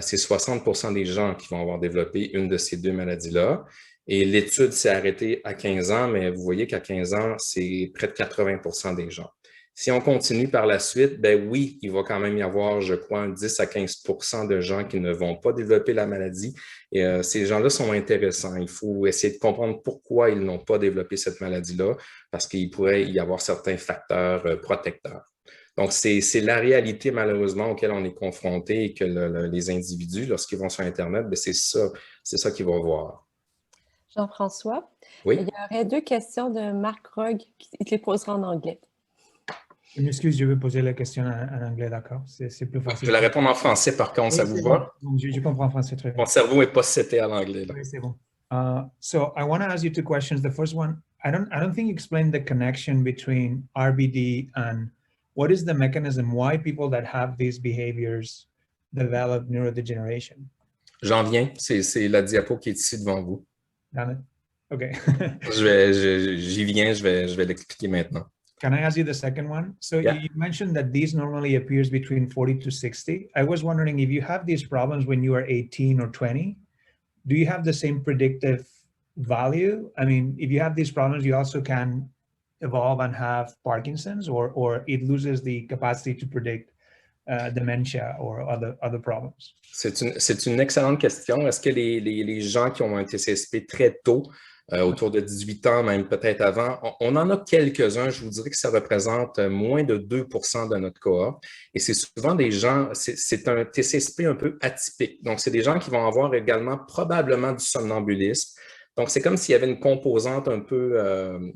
c'est 60% des gens qui vont avoir développé une de ces deux maladies-là. Et l'étude s'est arrêtée à 15 ans, mais vous voyez qu'à 15 ans, c'est près de 80% des gens. Si on continue par la suite, ben oui, il va quand même y avoir, je crois, 10 à 15% de gens qui ne vont pas développer la maladie. Et ces gens-là sont intéressants. Il faut essayer de comprendre pourquoi ils n'ont pas développé cette maladie-là, parce qu'il pourrait y avoir certains facteurs protecteurs. Donc, c'est la réalité, malheureusement, auquel on est confronté et que les individus, lorsqu'ils vont sur Internet, c'est ça qu'ils vont voir. Jean-François, Oui? il y aurait 2 questions de Marc Rogue, il te les posera en anglais. Je m'excuse, je vais poser la question en anglais, d'accord? C'est plus facile. Je vais la répondre en français, par contre, Oui, ça vous va? Bon. Je comprends en français très bien. Mon cerveau n'est pas seté à l'anglais. Oui, c'est bon. So I want to ask you 2 questions. The first one, I don't think you explained the connection between RBD and what is the mechanism why people that have these behaviors develop neurodegeneration? J'en viens, c'est la diapo qui est ici devant vous. Got it? Okay. J'y viens, je vais l'expliquer maintenant. Can I ask you the second one? So Yeah. you mentioned that these normally appears between 40 to 60. I was wondering if you have these problems when you are 18 or 20, do you have the same predictive value? I mean, if you have these problems, you also can evolve and have Parkinson's, or it loses the capacity to predict dementia or other problems? C'est une excellente question. Est-ce que les gens qui ont un TCSP très tôt, autour de 18 ans, même peut-être avant, on en a quelques-uns, je vous dirais que ça représente moins de 2% de notre cohorte. Et c'est souvent des gens, c'est un TCSP un peu atypique. Donc, c'est des gens qui vont avoir également probablement du somnambulisme. Donc, c'est comme s'il y avait une composante un peu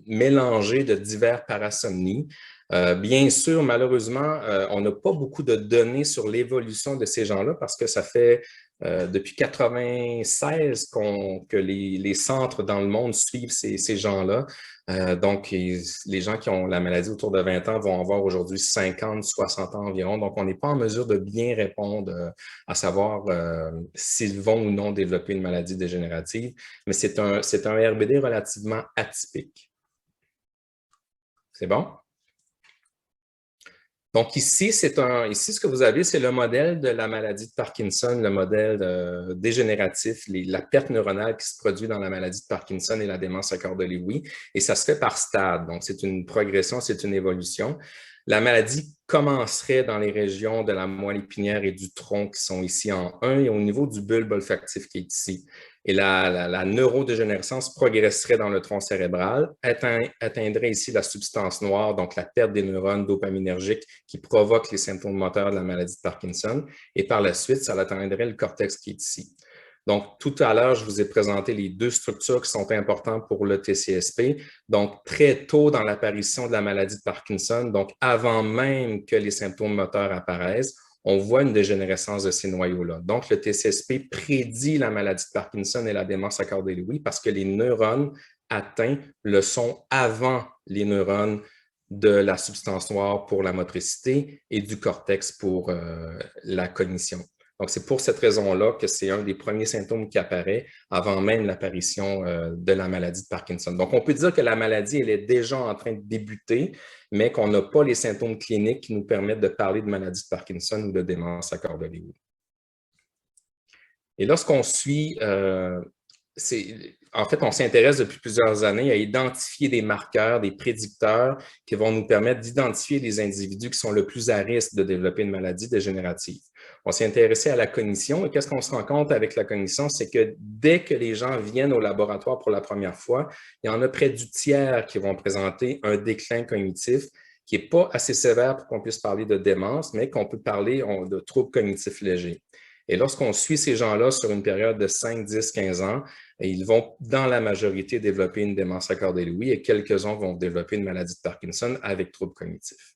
mélangée de divers parasomnies. Bien sûr, malheureusement, on n'a pas beaucoup de données sur l'évolution de ces gens-là parce que ça fait depuis 1996 que les centres dans le monde suivent ces gens-là. Donc, les gens qui ont la maladie autour de 20 ans vont avoir aujourd'hui 50, 60 ans environ. Donc, on n'est pas en mesure de bien répondre à savoir s'ils vont ou non développer une maladie dégénérative. Mais c'est un RBD relativement atypique. C'est bon? Donc ici, ce que vous avez, c'est le modèle de la maladie de Parkinson, le modèle dégénératif, la perte neuronale qui se produit dans la maladie de Parkinson et la démence à corps de Lewy. Et ça se fait par stade. Donc, c'est une progression, c'est une évolution. La maladie commencerait dans les régions de la moelle épinière et du tronc qui sont ici en 1 et au niveau du bulbe olfactif qui est ici. Et la neurodégénérescence progresserait dans le tronc cérébral, atteindrait ici la substance noire, donc la perte des neurones dopaminergiques qui provoquent les symptômes moteurs de la maladie de Parkinson. Et par la suite, ça atteindrait le cortex qui est ici. Donc, tout à l'heure, je vous ai présenté les 2 structures qui sont importantes pour le TCSP. Donc, très tôt dans l'apparition de la maladie de Parkinson, donc avant même que les symptômes moteurs apparaissent, on voit une dégénérescence de ces noyaux-là. Donc, le TCSP prédit la maladie de Parkinson et la démence à corps de Lewy parce que les neurones atteints le sont avant les neurones de la substance noire pour la motricité et du cortex pour la cognition. Donc, c'est pour cette raison-là que c'est un des premiers symptômes qui apparaît avant même l'apparition de la maladie de Parkinson. Donc, on peut dire que la maladie, elle est déjà en train de débuter, mais qu'on n'a pas les symptômes cliniques qui nous permettent de parler de maladie de Parkinson ou de démence à corps de Lewy. Et lorsqu'on suit, en fait, on s'intéresse depuis plusieurs années à identifier des marqueurs, des prédicteurs qui vont nous permettre d'identifier les individus qui sont le plus à risque de développer une maladie dégénérative. On s'est intéressé à la cognition et qu'est-ce qu'on se rend compte avec la cognition, c'est que dès que les gens viennent au laboratoire pour la première fois, il y en a près du tiers qui vont présenter un déclin cognitif qui n'est pas assez sévère pour qu'on puisse parler de démence, mais qu'on peut parler de troubles cognitifs légers. Et lorsqu'on suit ces gens-là sur une période de 5, 10, 15 ans, ils vont, dans la majorité, développer une démence à corps de Lewy et quelques-uns vont développer une maladie de Parkinson avec troubles cognitifs.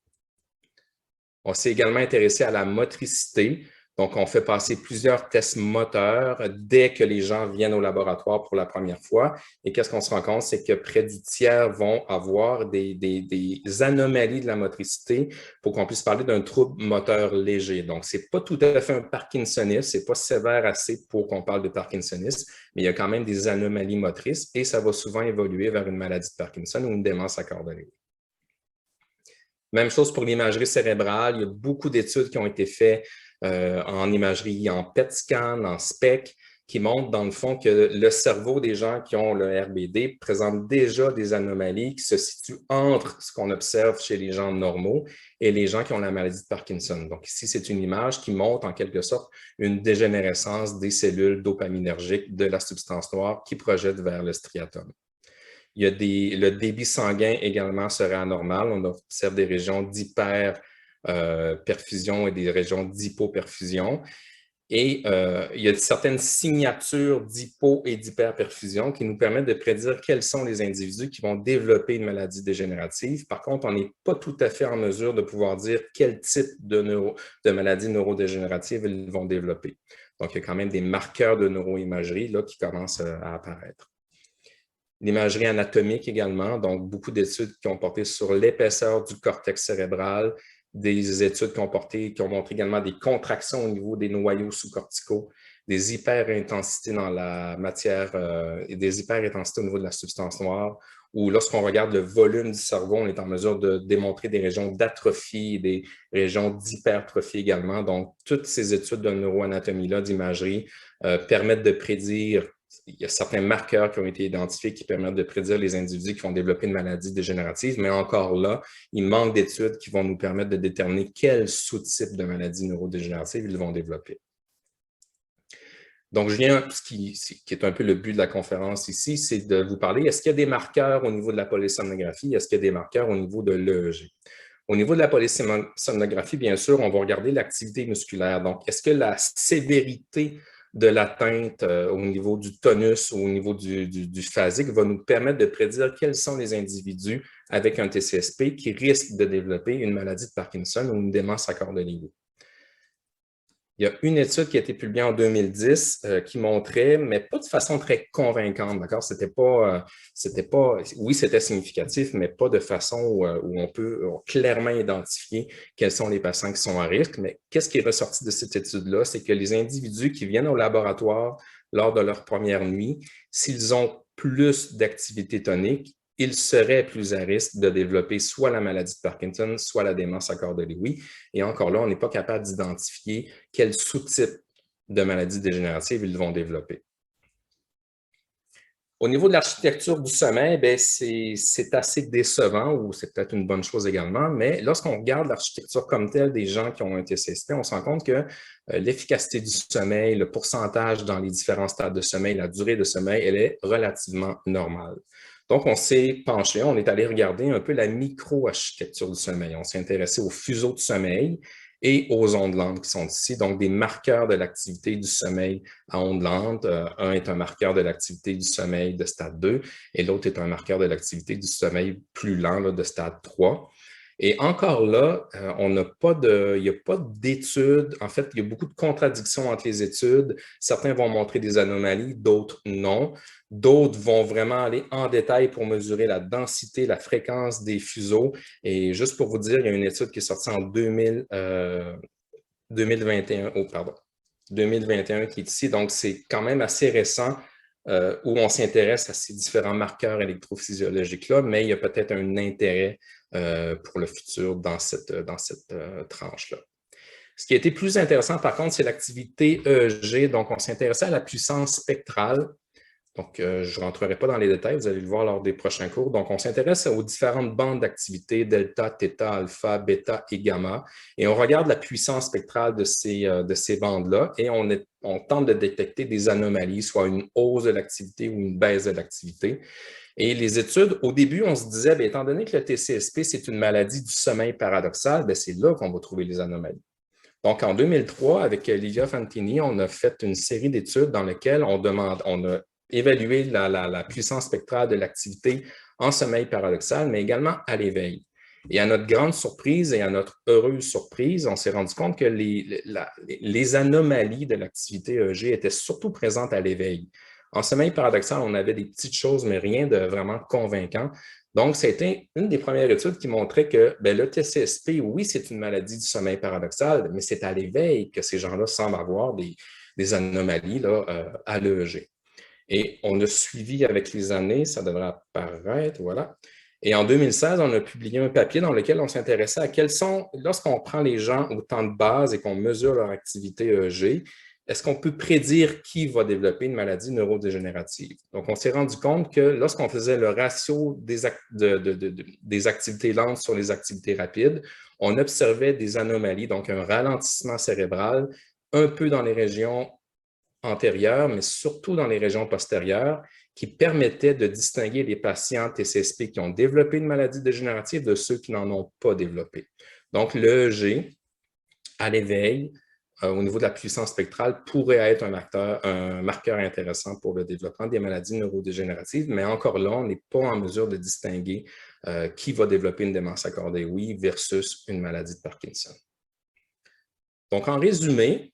On s'est également intéressé à la motricité. Donc, on fait passer plusieurs tests moteurs dès que les gens viennent au laboratoire pour la première fois. Et qu'est-ce qu'on se rend compte? C'est que près du tiers vont avoir des anomalies de la motricité pour qu'on puisse parler d'un trouble moteur léger. Donc, ce n'est pas tout à fait un parkinsonisme, ce n'est pas sévère assez pour qu'on parle de parkinsonisme, mais il y a quand même des anomalies motrices et ça va souvent évoluer vers une maladie de Parkinson ou une démence à corps de Lewy. Même chose pour l'imagerie cérébrale. Il y a beaucoup d'études qui ont été faites en imagerie, en PET scan, en SPEC, qui montre dans le fond que le cerveau des gens qui ont le RBD présente déjà des anomalies qui se situent entre ce qu'on observe chez les gens normaux et les gens qui ont la maladie de Parkinson. Donc ici, c'est une image qui montre en quelque sorte une dégénérescence des cellules dopaminergiques de la substance noire qui projette vers le striatum. Il y a le débit sanguin également serait anormal. On observe des régions d'hyperperfusion et des régions d'hypoperfusion. Et il y a certaines signatures d'hypo et d'hyperperfusion qui nous permettent de prédire quels sont les individus qui vont développer une maladie dégénérative. Par contre, on n'est pas tout à fait en mesure de pouvoir dire quel type de maladie neurodégénérative ils vont développer. Donc, il y a quand même des marqueurs de neuroimagerie là, qui commencent à apparaître. L'imagerie anatomique également, donc beaucoup d'études qui ont porté sur l'épaisseur du cortex cérébral, des études qui ont montré également des contractions au niveau des noyaux sous-corticaux, des hyperintensités dans la matière et des hyperintensités au niveau de la substance noire, où lorsqu'on regarde le volume du cerveau, on est en mesure de démontrer des régions d'atrophie et des régions d'hypertrophie également. Donc, toutes ces études de neuroanatomie-là, d'imagerie, permettent de prédire. Il y a certains marqueurs qui ont été identifiés qui permettent de prédire les individus qui vont développer une maladie dégénérative, mais encore là, il manque d'études qui vont nous permettre de déterminer quel sous-type de maladie neurodégénérative ils vont développer. Donc, Julien, ce qui est un peu le but de la conférence ici, c'est de vous parler, est-ce qu'il y a des marqueurs au niveau de la polysomnographie, est-ce qu'il y a des marqueurs au niveau de l'EEG? Au niveau de la polysomnographie, bien sûr, on va regarder l'activité musculaire. Donc, est-ce que la sévérité de l'atteinte au niveau du tonus ou au niveau du phasique va nous permettre de prédire quels sont les individus avec un TCSP qui risquent de développer une maladie de Parkinson ou une démence à corps de Lewy. Il y a une étude qui a été publiée en 2010 qui montrait, mais pas de façon très convaincante, d'accord? Oui, c'était significatif, mais pas de façon où on peut clairement identifier quels sont les patients qui sont à risque. Mais qu'est-ce qui est ressorti de cette étude-là? C'est que les individus qui viennent au laboratoire lors de leur première nuit, s'ils ont plus d'activité tonique, ils seraient plus à risque de développer soit la maladie de Parkinson, soit la démence à corps de Lewy. Et encore là, on n'est pas capable d'identifier quel sous-type de maladie dégénérative ils vont développer. Au niveau de l'architecture du sommeil, c'est assez décevant, ou c'est peut-être une bonne chose également, mais lorsqu'on regarde l'architecture comme telle des gens qui ont un TCSP, on se rend compte que l'efficacité du sommeil, le pourcentage dans les différents stades de sommeil, la durée de sommeil, elle est relativement normale. Donc, on s'est penché, on est allé regarder un peu la micro-architecture du sommeil. On s'est intéressé aux fuseaux de sommeil et aux ondes lentes qui sont ici, donc des marqueurs de l'activité du sommeil à ondes lentes. Un est un marqueur de l'activité du sommeil de stade 2 et l'autre est un marqueur de l'activité du sommeil plus lent là, de stade 3. Et encore là, il n'y a pas d'études. En fait, il y a beaucoup de contradictions entre les études. Certains vont montrer des anomalies, d'autres non. D'autres vont vraiment aller en détail pour mesurer la densité, la fréquence des fuseaux. Et juste pour vous dire, il y a une étude qui est sortie en 2021 qui est ici. Donc, c'est quand même assez récent où on s'intéresse à ces différents marqueurs électrophysiologiques-là, mais il y a peut-être un intérêt pour le futur dans cette tranche-là. Ce qui a été plus intéressant, par contre, c'est l'activité EEG. Donc, on s'intéressait à la puissance spectrale. Donc, je ne rentrerai pas dans les détails, vous allez le voir lors des prochains cours. Donc, on s'intéresse aux différentes bandes d'activité, delta, theta, alpha, bêta et gamma. Et on regarde la puissance spectrale de ces bandes-là et on tente de détecter des anomalies, soit une hausse de l'activité ou une baisse de l'activité. Et les études, au début, on se disait, bien, étant donné que le TCSP, c'est une maladie du sommeil paradoxal, bien, c'est là qu'on va trouver les anomalies. Donc, en 2003, avec Livia Fantini, on a fait une série d'études dans lesquelles on a évalué la puissance spectrale de l'activité en sommeil paradoxal, mais également à l'éveil. Et à notre grande surprise et à notre heureuse surprise, on s'est rendu compte que les anomalies de l'activité EEG étaient surtout présentes à l'éveil. En sommeil paradoxal, on avait des petites choses, mais rien de vraiment convaincant. Donc, c'était une des premières études qui montrait que le TCSP, oui, c'est une maladie du sommeil paradoxal, mais c'est à l'éveil que ces gens-là semblent avoir des anomalies là, à l'EEG. Et on a suivi avec les années, ça devrait apparaître, voilà. Et en 2016, on a publié un papier dans lequel on s'intéressait à lorsqu'on prend les gens au temps de base et qu'on mesure leur activité EEG, est-ce qu'on peut prédire qui va développer une maladie neurodégénérative? Donc, on s'est rendu compte que lorsqu'on faisait le ratio des activités lentes sur les activités rapides, on observait des anomalies, donc un ralentissement cérébral, un peu dans les régions antérieures, mais surtout dans les régions postérieures, qui permettaient de distinguer les patients TCSP qui ont développé une maladie dégénérative de ceux qui n'en ont pas développé. Donc, l'EEG, à l'éveil, au niveau de la puissance spectrale, pourrait être un marqueur intéressant pour le développement des maladies neurodégénératives, mais encore là, on n'est pas en mesure de distinguer qui va développer une démence accordée oui versus une maladie de Parkinson. Donc, en résumé,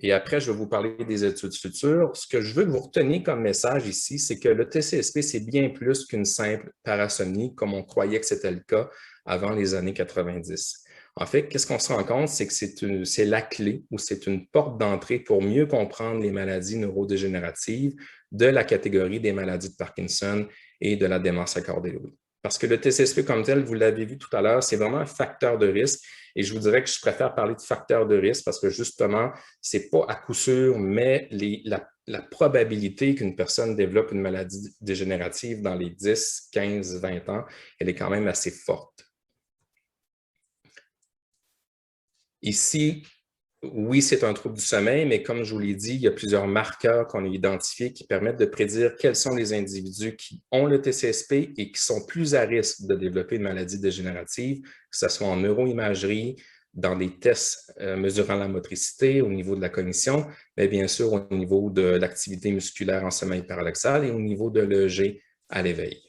et après, je vais vous parler des études futures. Ce que je veux que vous reteniez comme message ici, c'est que le TCSP, c'est bien plus qu'une simple parasomnie, comme on croyait que c'était le cas avant les années 90. En fait, qu'est-ce qu'on se rend compte, c'est que c'est la clé ou c'est une porte d'entrée pour mieux comprendre les maladies neurodégénératives de la catégorie des maladies de Parkinson et de la démence accordée Lewy. Parce que le TCSP comme tel, vous l'avez vu tout à l'heure, c'est vraiment un facteur de risque. Et je vous dirais que je préfère parler de facteur de risque parce que justement, ce n'est pas à coup sûr, mais la probabilité qu'une personne développe une maladie dégénérative dans les 10, 15, 20 ans, elle est quand même assez forte. Ici, oui, c'est un trouble du sommeil, mais comme je vous l'ai dit, il y a plusieurs marqueurs qu'on a identifiés qui permettent de prédire quels sont les individus qui ont le TCSP et qui sont plus à risque de développer une maladie dégénérative, que ce soit en neuroimagerie, dans des tests mesurant la motricité, au niveau de la cognition, mais bien sûr au niveau de l'activité musculaire en sommeil paradoxal et au niveau de l'EEG à l'éveil.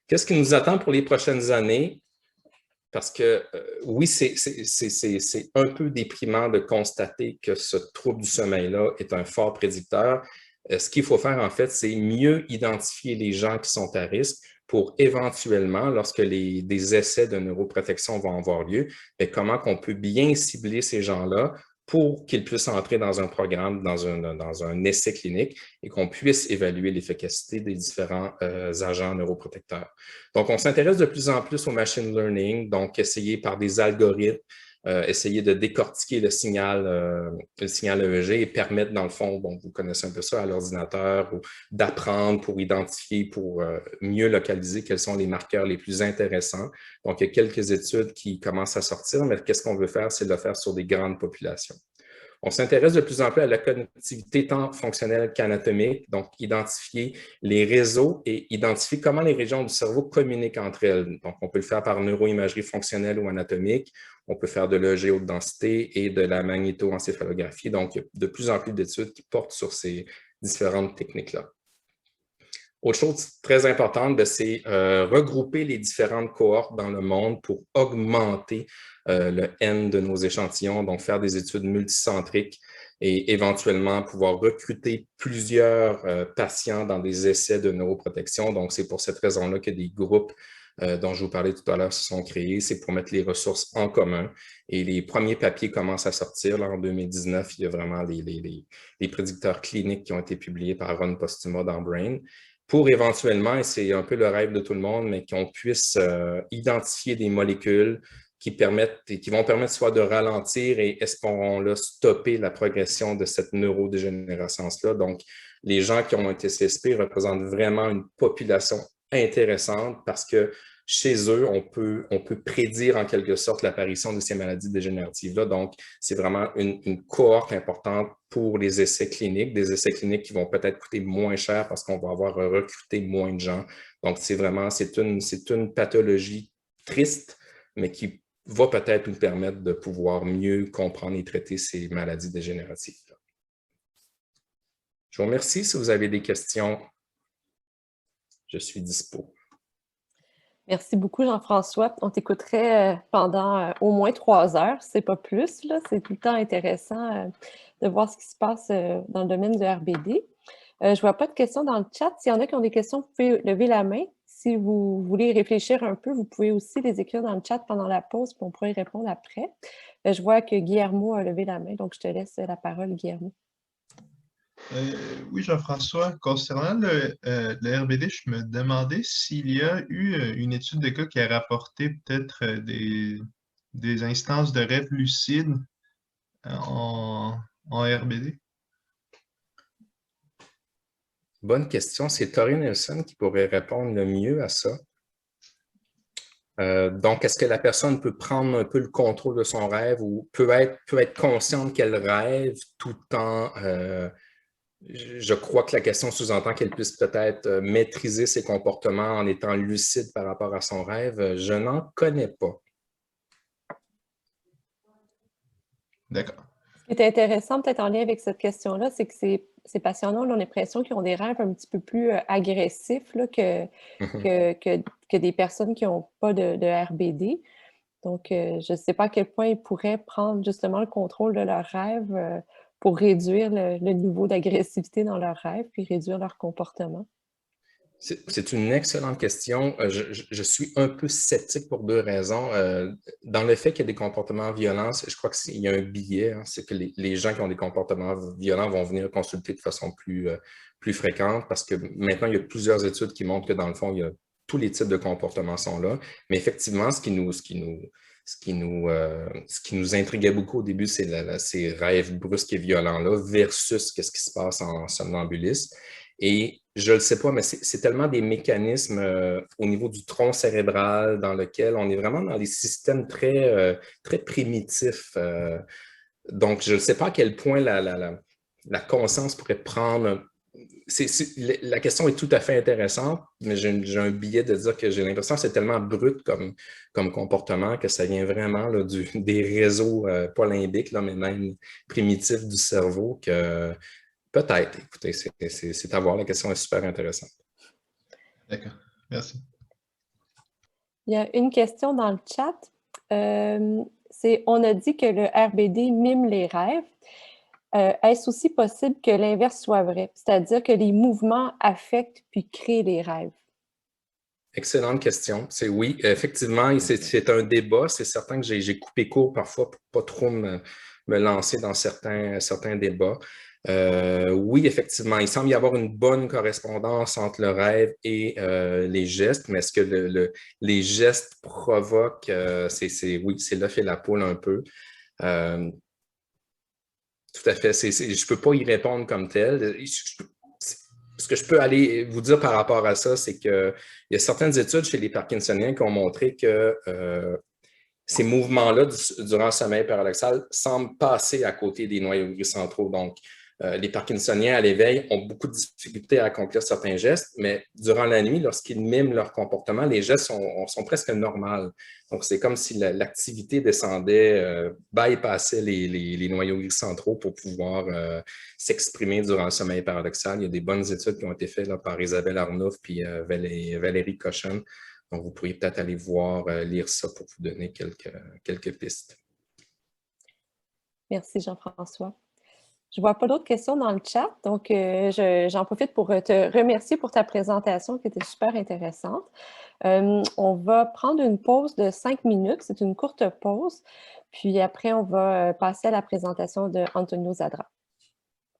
Qu'est-ce qui nous attend pour les prochaines années? Parce que oui, c'est un peu déprimant de constater que ce trouble du sommeil-là est un fort prédicteur. Ce qu'il faut faire, en fait, c'est mieux identifier les gens qui sont à risque pour éventuellement, lorsque des essais de neuroprotection vont avoir lieu, comment on peut bien cibler ces gens-là pour qu'ils puissent entrer dans un programme, dans un essai clinique et qu'on puisse évaluer l'efficacité des différents agents neuroprotecteurs. Donc, on s'intéresse de plus en plus au machine learning, donc essayer par des algorithmes, essayer de décortiquer le signal EEG et permettre, dans le fond, bon, vous connaissez un peu ça à l'ordinateur, d'apprendre pour identifier, pour mieux localiser quels sont les marqueurs les plus intéressants. Donc, il y a quelques études qui commencent à sortir, mais qu'est-ce qu'on veut faire? C'est de le faire sur des grandes populations. On s'intéresse de plus en plus à la connectivité tant fonctionnelle qu'anatomique, donc identifier les réseaux et identifier comment les régions du cerveau communiquent entre elles. Donc, on peut le faire par neuroimagerie fonctionnelle ou anatomique, on peut faire de l'EEG haute densité et de la magnétoencéphalographie. Donc, il y a de plus en plus d'études qui portent sur ces différentes techniques-là. Autre chose très importante, c'est regrouper les différentes cohortes dans le monde pour augmenter le N de nos échantillons, donc faire des études multicentriques et éventuellement pouvoir recruter plusieurs patients dans des essais de neuroprotection. Donc, c'est pour cette raison-là que des groupes dont je vous parlais tout à l'heure se sont créés. C'est pour mettre les ressources en commun. Et les premiers papiers commencent à sortir. Là, en 2019, il y a vraiment les prédicteurs cliniques qui ont été publiés par Ron Postuma dans Brain, pour éventuellement, et c'est un peu le rêve de tout le monde, mais qu'on puisse identifier des molécules qui vont permettre soit de ralentir et espérons-le stopper la progression de cette neurodégénérescence-là. Donc, les gens qui ont un TCSP représentent vraiment une population intéressante parce que chez eux, on peut prédire en quelque sorte l'apparition de ces maladies dégénératives-là. Donc, c'est vraiment une cohorte importante pour les essais cliniques, des essais cliniques qui vont peut-être coûter moins cher parce qu'on va avoir recruté moins de gens. Donc, c'est une pathologie triste, mais qui va peut-être nous permettre de pouvoir mieux comprendre et traiter ces maladies dégénératives-là. Je vous remercie. Si vous avez des questions, je suis dispo. Merci beaucoup, Jean-François. On t'écouterait pendant au moins 3 heures, c'est pas plus. C'est tout le temps intéressant de voir ce qui se passe dans le domaine du RBD. Je ne vois pas de questions dans le chat. S'il y en a qui ont des questions, vous pouvez lever la main. Si vous voulez réfléchir un peu, vous pouvez aussi les écrire dans le chat pendant la pause, puis on pourrait y répondre après. Je vois que Guillermo a levé la main, donc je te laisse la parole, Guillermo. Oui, Jean-François, concernant le RBD, je me demandais s'il y a eu une étude de cas qui a rapporté peut-être des instances de rêve lucide en RBD? Bonne question. C'est Tori Nelson qui pourrait répondre le mieux à ça. Donc, est-ce que la personne peut prendre un peu le contrôle de son rêve ou peut être consciente qu'elle rêve tout en... je crois que la question sous-entend qu'elle puisse peut-être maîtriser ses comportements en étant lucide par rapport à son rêve. Je n'en connais pas. D'accord. Ce qui est intéressant, peut-être en lien avec cette question-là, c'est que ces patients-là ont l'impression qu'ils ont des rêves un petit peu plus agressifs là, que des personnes qui n'ont pas de RBD. Donc, je ne sais pas à quel point ils pourraient prendre justement le contrôle de leurs rêves pour réduire le niveau d'agressivité dans leurs rêves, puis réduire leur comportement. C'est une excellente question. Je suis un peu sceptique pour deux raisons. Dans le fait qu'il y a des comportements violents, je crois qu'il y a un biais, hein, c'est que les gens qui ont des comportements violents vont venir consulter de façon plus fréquente parce que maintenant, il y a plusieurs études qui montrent que dans le fond, il y a tous les types de comportements sont là. Mais effectivement, ce qui nous intriguait beaucoup au début, c'est ces rêves brusques et violents-là versus qu'est-ce qui se passe en somnambulisme. Et je ne le sais pas, mais c'est tellement des mécanismes au niveau du tronc cérébral dans lequel on est vraiment dans des systèmes très primitifs. Donc, je ne sais pas à quel point la conscience pourrait prendre... la question est tout à fait intéressante, mais j'ai un biais de dire que j'ai l'impression que c'est tellement brut comme comportement que ça vient vraiment là, des réseaux, pas limbiques, là, mais même primitifs du cerveau que... Peut-être. Écoutez, c'est à voir. La question est super intéressante. D'accord. Merci. Il y a une question dans le chat. On a dit que le RBD mime les rêves. Est-ce aussi possible que l'inverse soit vrai? C'est-à-dire que les mouvements affectent puis créent les rêves? Excellente question. C'est oui, effectivement, c'est un débat. C'est certain que j'ai coupé court parfois pour ne pas trop me lancer dans certains débats. Oui, effectivement, il semble y avoir une bonne correspondance entre le rêve et les gestes, mais est-ce que les gestes provoquent, oui, c'est l'œuf et la poule un peu. Tout à fait, je ne peux pas y répondre comme tel. Ce que je peux aller vous dire par rapport à ça, c'est qu'il y a certaines études chez les Parkinsoniens qui ont montré que ces mouvements-là durant le sommeil paradoxal semblent passer à côté des noyaux gris centraux. Donc, les Parkinsoniens à l'éveil ont beaucoup de difficultés à accomplir certains gestes, mais durant la nuit, lorsqu'ils miment leur comportement, les gestes sont presque normaux. Donc, c'est comme si l'activité descendait, bypassait les noyaux gris centraux pour pouvoir s'exprimer durant le sommeil paradoxal. Il y a des bonnes études qui ont été faites là, par Isabelle Arnouf puis Valérie Cochon. Donc, vous pourriez peut-être aller voir, lire ça pour vous donner quelques pistes. Merci Jean-François. Je ne vois pas d'autres questions dans le chat, donc j'en profite pour te remercier pour ta présentation qui était super intéressante. On va prendre une pause de 5 minutes, c'est une courte pause, puis après on va passer à la présentation de Antonio Zadra.